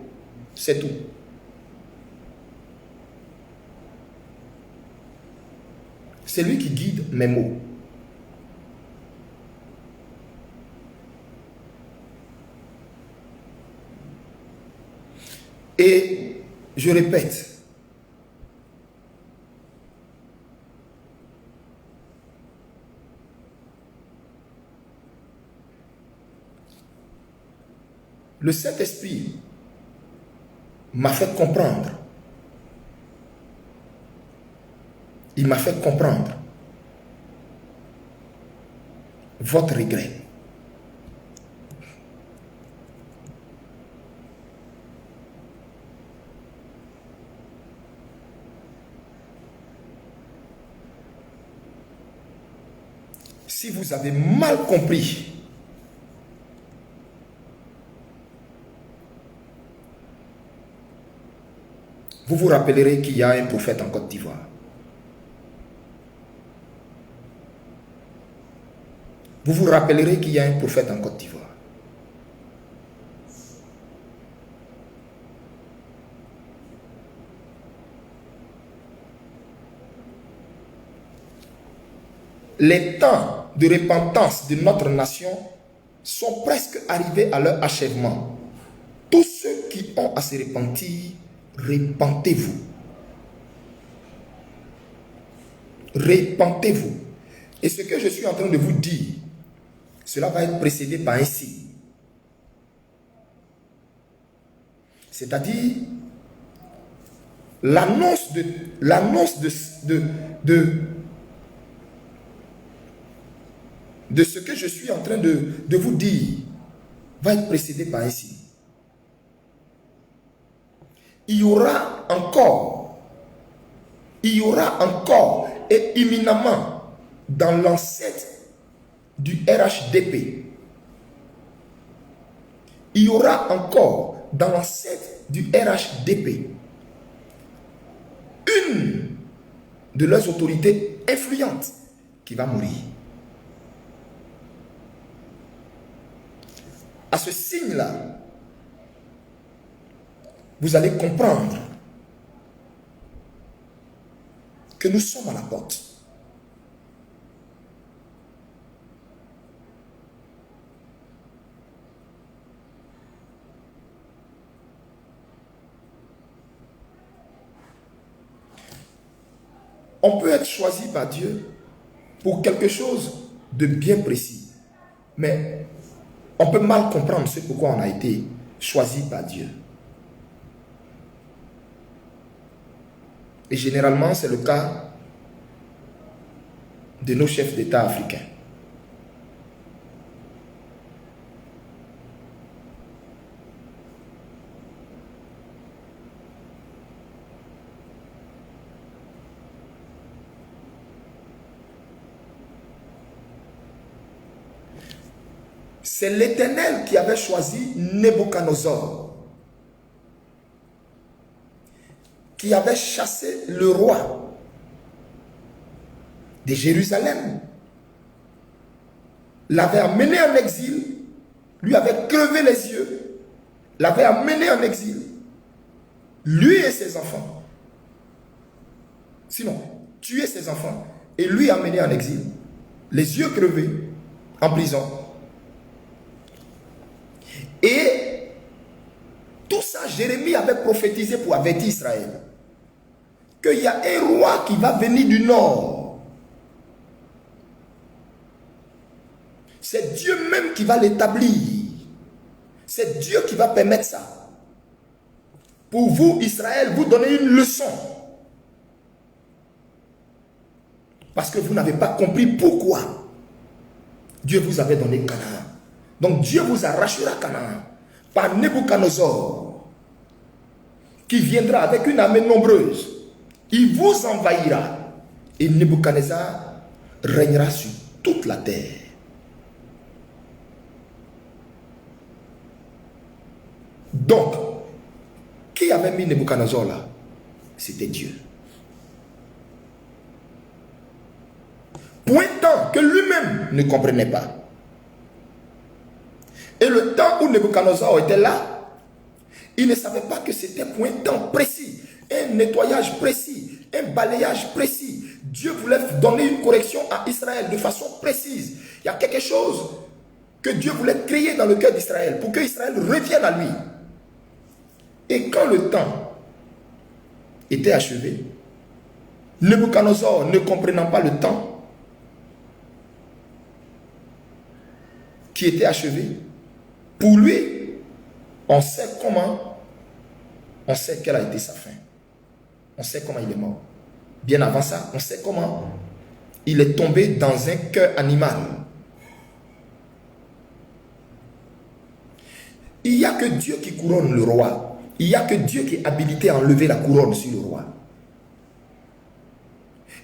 C'est tout. C'est lui qui guide mes mots. Et je répète, le Saint-Esprit m'a fait comprendre. Il m'a fait comprendre votre regret. Si vous avez mal compris, vous vous rappellerez qu'il y a un prophète en Côte d'Ivoire. Vous vous rappellerez qu'il y a un prophète en Côte d'Ivoire. Les temps de repentance de notre nation sont presque arrivés à leur achèvement. Tous ceux qui ont à se repentir, repentez-vous. Repentez-vous. Et ce que je suis en train de vous dire, cela va être précédé par un signe. C'est-à-dire l'annonce de ce que je suis en train de vous dire va être précédé par un signe. Il y aura encore et imminemment dans l'ancêtre du RHDP, il y aura encore dans l'ancêtre du RHDP une de leurs autorités influentes qui va mourir. À ce signe-là, vous allez comprendre que nous sommes à la porte. On peut être choisi par Dieu pour quelque chose de bien précis, mais on peut mal comprendre ce pourquoi on a été choisi par Dieu. Et généralement, c'est le cas de nos chefs d'État africains. C'est l'Éternel qui avait choisi Nebuchadnezzar, qui avait chassé le roi de Jérusalem, l'avait amené en exil, lui avait crevé les yeux, l'avait amené en exil, lui et ses enfants. Sinon, tuer ses enfants et lui amené en exil, les yeux crevés, en prison. Et tout ça, Jérémie avait prophétisé pour avertir Israël qu'il y a un roi qui va venir du nord. C'est Dieu même qui va l'établir. C'est Dieu qui va permettre ça. Pour vous, Israël, vous donnez une leçon. Parce que vous n'avez pas compris pourquoi Dieu vous avait donné Canaan. Donc Dieu vous arrachera Canaan par Nebuchadnezzar, qui viendra avec une armée nombreuse. Il vous envahira et Nebuchadnezzar régnera sur toute la terre. Donc, qui avait mis Nebuchadnezzar là? C'était Dieu. Pointant que lui-même ne comprenait pas. Et le temps où Nebuchadnezzar était là, il ne savait pas que c'était pour un temps précis, un nettoyage précis, un balayage précis, Dieu voulait donner une correction à Israël de façon précise. Il y a quelque chose que Dieu voulait créer dans le cœur d'Israël pour que Israël revienne à lui. Et quand le temps était achevé, Nebuchadnezzar, ne comprenant pas le temps qui était achevé, pour lui, on sait comment, on sait quelle a été sa fin. On sait comment il est mort. Bien avant ça, on sait comment il est tombé dans un cœur animal. Il n'y a que Dieu qui couronne le roi. Il n'y a que Dieu qui est habilité à enlever la couronne sur le roi.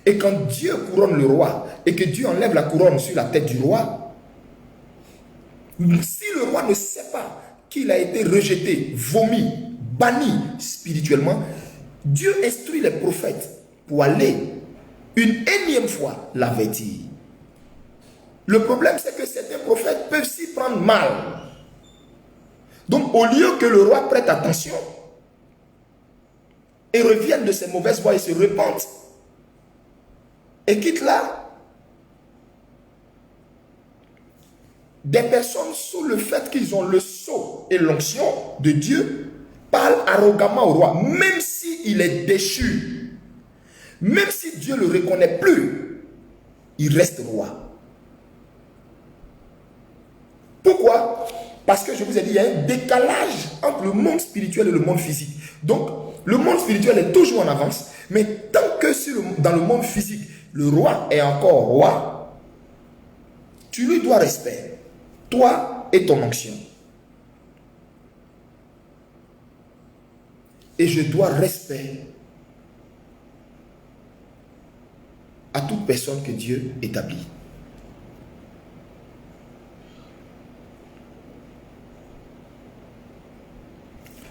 Et quand Dieu couronne le roi et que Dieu enlève la couronne sur la tête du roi, si le roi ne sait pas qu'il a été rejeté, vomi, banni spirituellement, Dieu instruit les prophètes pour aller une énième fois l'avertir. Le problème, c'est que certains prophètes peuvent s'y prendre mal. Donc, au lieu que le roi prête attention et revienne de ses mauvaises voies et se repente et quitte là, des personnes sous le fait qu'ils ont le sceau et l'onction de Dieu parlent arrogamment au roi, même s'il est déchu, même si Dieu ne le reconnaît plus, il reste roi. Pourquoi? Parce que je vous ai dit, il y a un décalage entre le monde spirituel et le monde physique. Donc, le monde spirituel est toujours en avance, mais tant que dans le monde physique, le roi est encore roi, tu lui dois respect, toi et ton onction. Et je dois respect à toute personne que Dieu établit.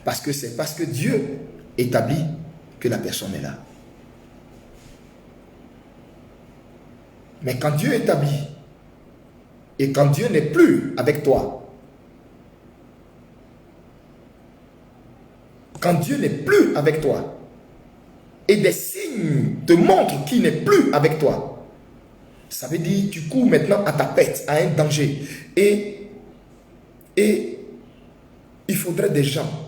Parce que c'est parce que Dieu établit que la personne est là. Mais quand Dieu établit, et quand Dieu n'est plus avec toi, quand Dieu n'est plus avec toi, et des signes te montrent qu'il n'est plus avec toi, ça veut dire que tu cours maintenant à ta perte, à un danger. Et il faudrait des gens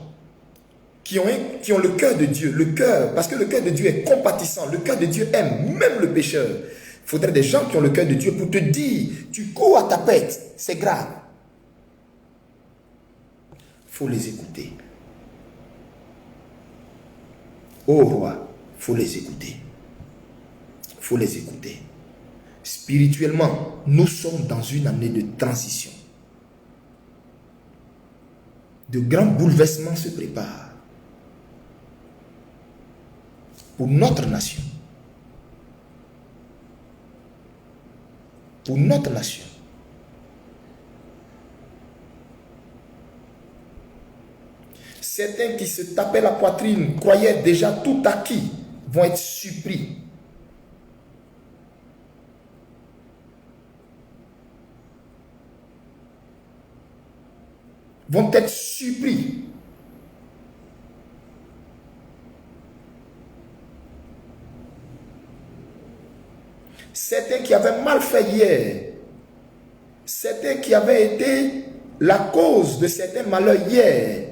qui ont le cœur de Dieu, le cœur, parce que le cœur de Dieu est compatissant, le cœur de Dieu aime même le pécheur. Il faudrait des gens qui ont le cœur de Dieu pour te dire, tu cours à ta perte, c'est grave. Il faut les écouter. Ô roi, il faut les écouter. Il faut les écouter. Spirituellement, nous sommes dans une année de transition. De grands bouleversements se préparent pour notre nation. Pour notre nation. Certains qui se tapaient la poitrine, croyaient déjà tout acquis, vont être surpris. Vont être surpris. Certains qui avaient mal fait hier, certains qui avaient été la cause de certains malheurs hier,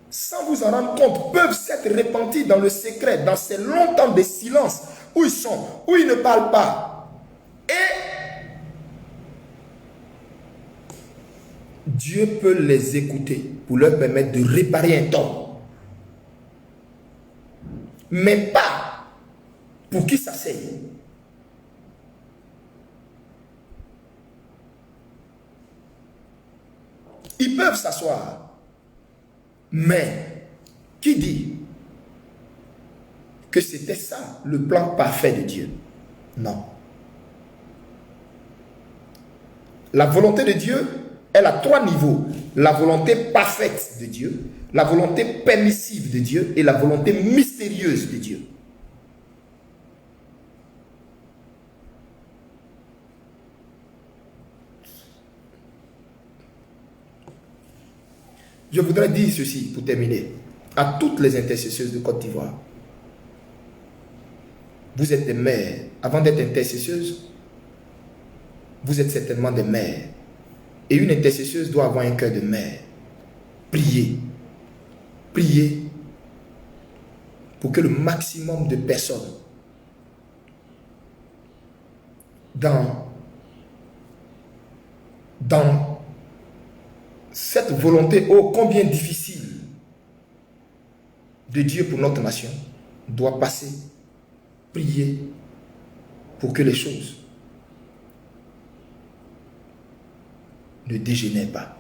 sans vous en rendre compte, peuvent s'être repentis dans le secret, dans ces longs temps de silence, où ils sont, où ils ne parlent pas. Et Dieu peut les écouter pour leur permettre de réparer un tort. Mais pas pour qu'ils s'asseyent. Ils peuvent s'asseoir. Mais qui dit que c'était ça le plan parfait de Dieu? Non. La volonté de Dieu, elle a trois niveaux. La volonté parfaite de Dieu, la volonté permissive de Dieu et la volonté mystérieuse de Dieu. Je voudrais dire ceci pour terminer à toutes les intercesseuses de Côte d'Ivoire. Vous êtes des mères. Avant d'être intercesseuse, vous êtes certainement des mères. Et une intercesseuse doit avoir un cœur de mère. Priez. Priez pour que le maximum de personnes dans cette volonté ô combien difficile de Dieu pour notre nation doit passer. Prier pour que les choses ne dégénèrent pas.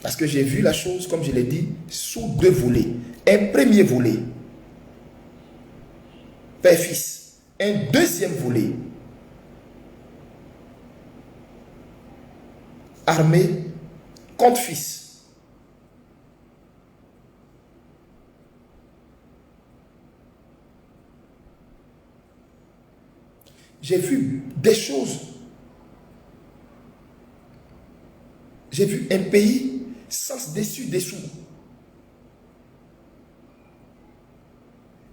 Parce que j'ai vu la chose, comme je l'ai dit, sous deux volets. Un premier volet, père-fils. Un deuxième volet, armée contre fils. J'ai vu des choses. J'ai vu un pays sans dessus dessous.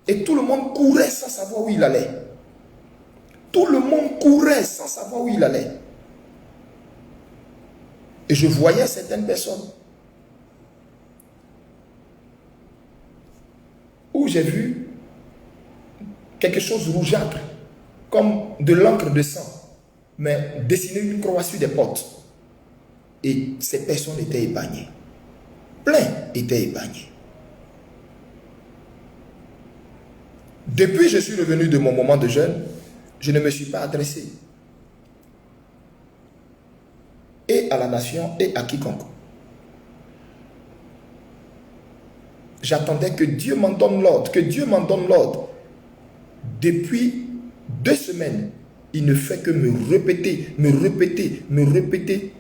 Et tout le monde courait sans savoir où il allait. Tout le monde courait sans savoir où il allait. Et je voyais certaines personnes où j'ai vu quelque chose rougeâtre, comme de l'encre de sang, mais dessiner une croix sur des portes. Et ces personnes étaient épargnées. Plein étaient épargnés. Depuis que je suis revenu de mon moment de jeûne, je ne me suis pas adressé et à la nation et à quiconque. J'attendais que Dieu m'en donne l'ordre, que Dieu m'en donne l'ordre. Depuis 2 semaines, il ne fait que me répéter,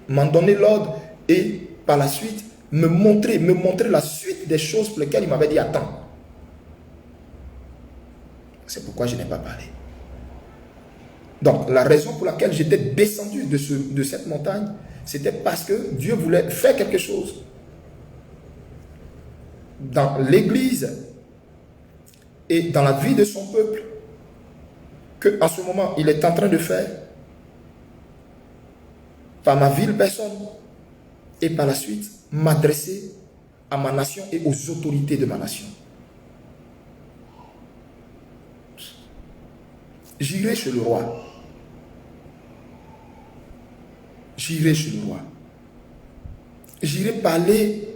m'en donner l'ordre et par la suite me montrer la suite des choses pour lesquelles il m'avait dit attends. C'est pourquoi je n'ai pas parlé. Donc, la raison pour laquelle j'étais descendu de cette montagne, c'était parce que Dieu voulait faire quelque chose dans l'église et dans la vie de son peuple, que en ce moment, il est en train de faire par ma ville personne et par la suite m'adresser à ma nation et aux autorités de ma nation. J'irai chez le roi. J'irai chez le roi. J'irai parler.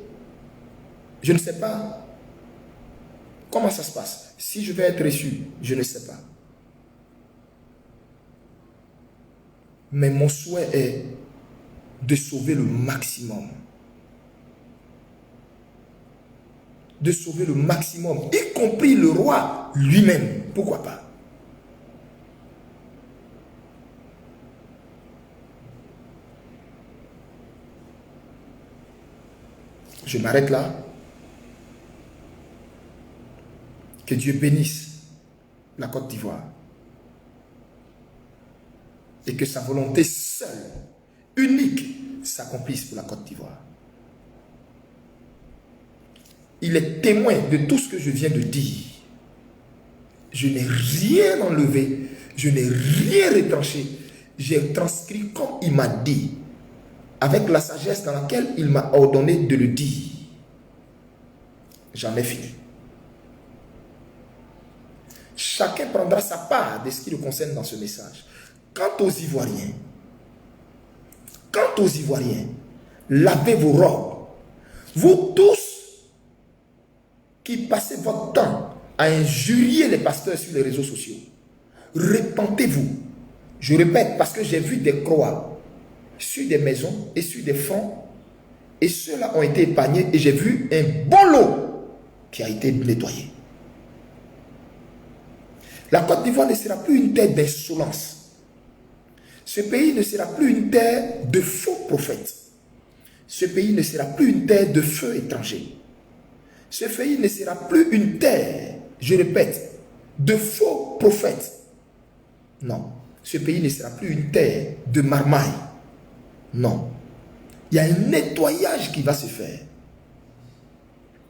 Je ne sais pas comment ça se passe. Si je vais être reçu, je ne sais pas. Mais mon souhait est de sauver le maximum. De sauver le maximum, y compris le roi lui-même. Pourquoi pas? Je m'arrête là. Que Dieu bénisse la Côte d'Ivoire. Et que sa volonté seule, unique, s'accomplisse pour la Côte d'Ivoire. Il est témoin de tout ce que je viens de dire. Je n'ai rien enlevé. Je n'ai rien retranché. J'ai transcrit comme il m'a dit, avec la sagesse dans laquelle il m'a ordonné de le dire. J'en ai fini. Chacun prendra sa part de ce qui le concerne dans ce message. Quant aux Ivoiriens, lavez vos robes. Vous tous qui passez votre temps à injurier les pasteurs sur les réseaux sociaux, repentez-vous. Je répète, parce que j'ai vu des croix sur des maisons et sur des fronts, et ceux-là ont été épargnés, et j'ai vu un bon lot qui a été nettoyé. La Côte d'Ivoire ne sera plus une terre d'insolence. Ce pays ne sera plus une terre de faux prophètes. Ce pays ne sera plus une terre de feu étranger. Ce pays ne sera plus une terre, je répète, de faux prophètes. Non, ce pays ne sera plus une terre de marmaille. Non. Il y a un nettoyage qui va se faire.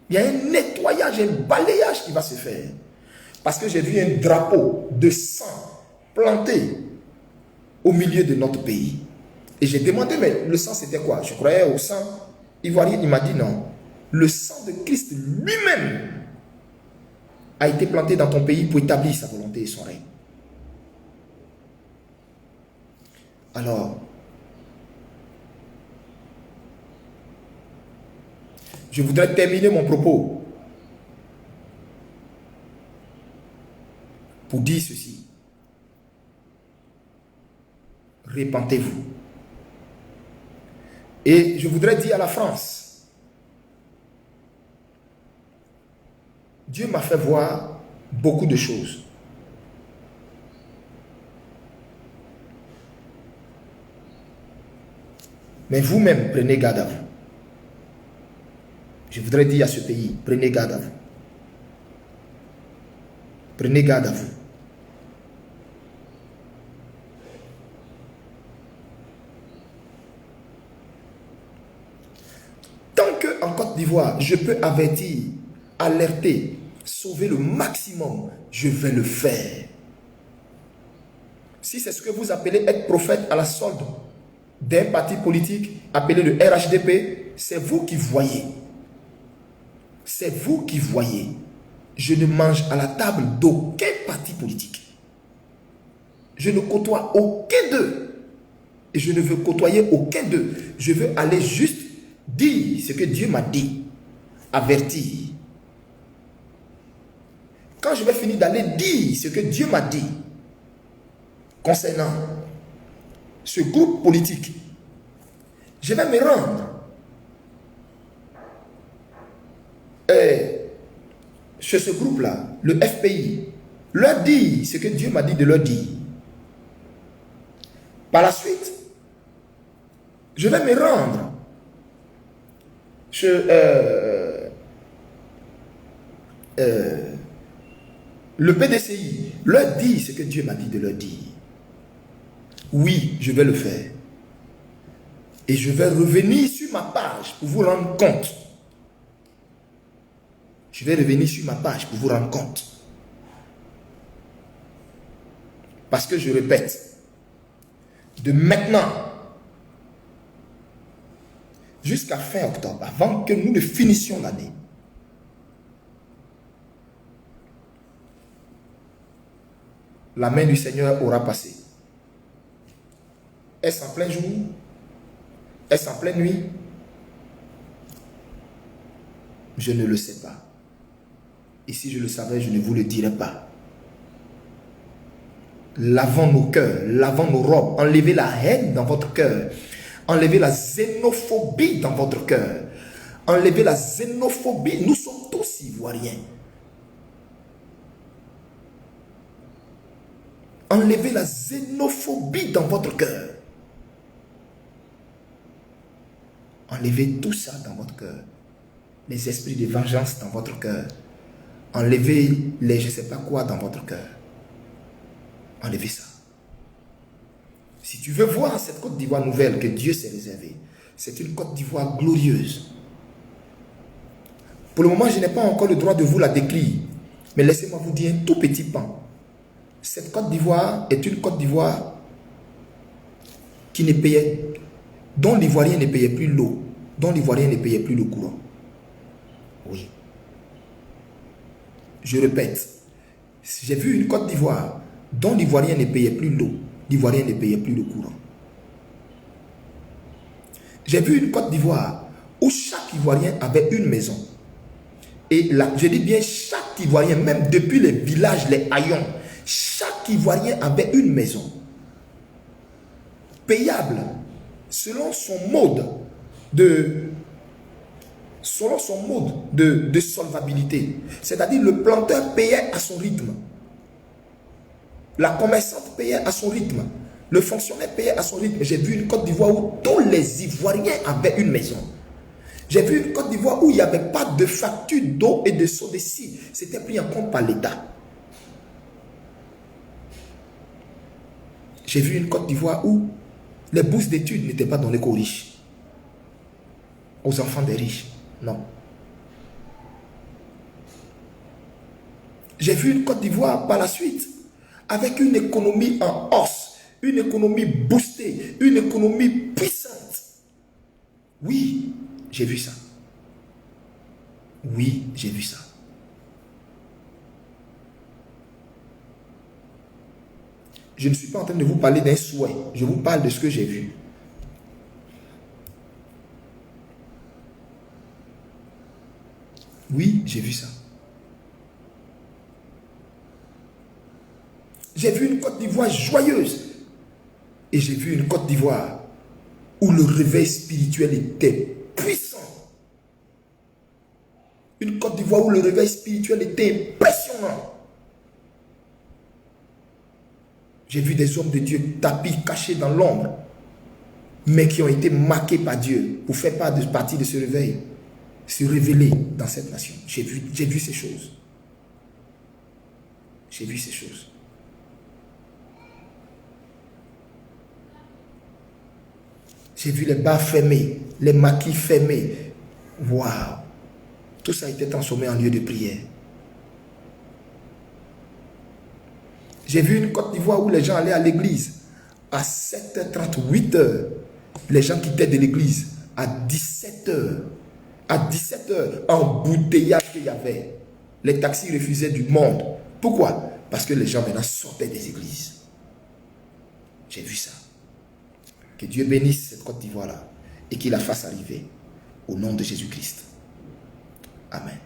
Il y a un nettoyage, un balayage qui va se faire. Parce que j'ai vu un drapeau de sang planté au milieu de notre pays. Et j'ai demandé, mais le sang c'était quoi? Je croyais au sang ivoirien. Il m'a dit non. Le sang de Christ lui-même a été planté dans ton pays pour établir sa volonté et son règne. Alors, je voudrais terminer mon propos pour dire ceci. Repentez-vous. Et je voudrais dire à la France, Dieu m'a fait voir beaucoup de choses. Mais vous-même, prenez garde à vous. Je voudrais dire à ce pays, prenez garde à vous. Prenez garde à vous. Tant qu'en Côte d'Ivoire, je peux avertir, alerter, sauver le maximum, je vais le faire. Si c'est ce que vous appelez être prophète à la solde d'un parti politique appelé le RHDP, c'est vous qui voyez. C'est vous qui voyez. Je ne mange à la table d'aucun parti politique. Je ne côtoie aucun d'eux. Et je ne veux côtoyer aucun d'eux. Je veux aller juste dire ce que Dieu m'a dit. Avertir. Quand je vais finir d'aller dire ce que Dieu m'a dit concernant ce groupe politique, je vais me rendre chez ce groupe-là, le FPI, leur dire ce que Dieu m'a dit de leur dire. Par la suite, je vais me rendre chez le PDCI, leur dire ce que Dieu m'a dit de leur dire. Oui, je vais le faire. Et je vais revenir sur ma page pour vous rendre compte. Je vais revenir sur ma page pour vous rendre compte. Parce que je répète, de maintenant jusqu'à fin octobre, avant que nous ne finissions l'année, la main du Seigneur aura passé. Est-ce en plein jour? Est-ce en pleine nuit? Je ne le sais pas. Et si je le savais, je ne vous le dirais pas. Lavons nos cœurs, lavons nos robes, enlevez la haine dans votre cœur, enlevez la xénophobie dans votre cœur, enlevez la xénophobie. Nous sommes tous ivoiriens. Enlevez la xénophobie dans votre cœur. Enlevez tout ça dans votre cœur. Les esprits de vengeance dans votre cœur. Enlevez les je ne sais pas quoi dans votre cœur. Enlevez ça. Si tu veux voir cette Côte d'Ivoire nouvelle que Dieu s'est réservée, c'est une Côte d'Ivoire glorieuse. Pour le moment, je n'ai pas encore le droit de vous la décrire. Mais laissez-moi vous dire un tout petit pan. Cette Côte d'Ivoire est une Côte d'Ivoire qui ne payait, dont l'Ivoirien ne payait plus l'eau, dont l'Ivoirien ne payait plus le courant. Oui. Je répète, j'ai vu une Côte d'Ivoire dont l'Ivoirien ne payait plus l'eau, l'Ivoirien ne payait plus le courant. J'ai vu une Côte d'Ivoire où chaque Ivoirien avait une maison. Et là, je dis bien chaque Ivoirien, même depuis les villages, les haillons, chaque Ivoirien avait une maison. Payable selon son mode de solvabilité. C'est-à-dire le planteur payait à son rythme. La commerçante payait à son rythme. Le fonctionnaire payait à son rythme. J'ai vu une Côte d'Ivoire où tous les Ivoiriens avaient une maison. J'ai vu une Côte d'Ivoire où il n'y avait pas de facture d'eau et de soda. C'était pris en compte par l'État. J'ai vu une Côte d'Ivoire où les bourses d'études n'étaient pas données qu'aux riches, aux enfants des riches. Non. J'ai vu une Côte d'Ivoire par la suite, avec une économie en hausse, une économie boostée, une économie puissante. Oui, j'ai vu ça. Oui, j'ai vu ça. Je ne suis pas en train de vous parler d'un souhait. Je vous parle de ce que j'ai vu. Oui, j'ai vu ça. J'ai vu une Côte d'Ivoire joyeuse. Et j'ai vu une Côte d'Ivoire où le réveil spirituel était puissant. Une Côte d'Ivoire où le réveil spirituel était impressionnant. J'ai vu des hommes de Dieu tapis, cachés dans l'ombre, mais qui ont été marqués par Dieu pour faire partie de ce réveil, se révéler dans cette nation. J'ai vu ces choses. J'ai vu ces choses. J'ai vu les bars fermés, les maquis fermés. Waouh! Tout ça a été transformé en lieu de prière. J'ai vu une Côte d'Ivoire où les gens allaient à l'église à 7h30, 8h. Les gens quittaient de l'église à 17h. À 17h, embouteillage qu'il y avait. Les taxis refusaient du monde. Pourquoi? Parce que les gens maintenant sortaient des églises. J'ai vu ça. Que Dieu bénisse cette Côte d'Ivoire-là et qu'il la fasse arriver au nom de Jésus-Christ. Amen.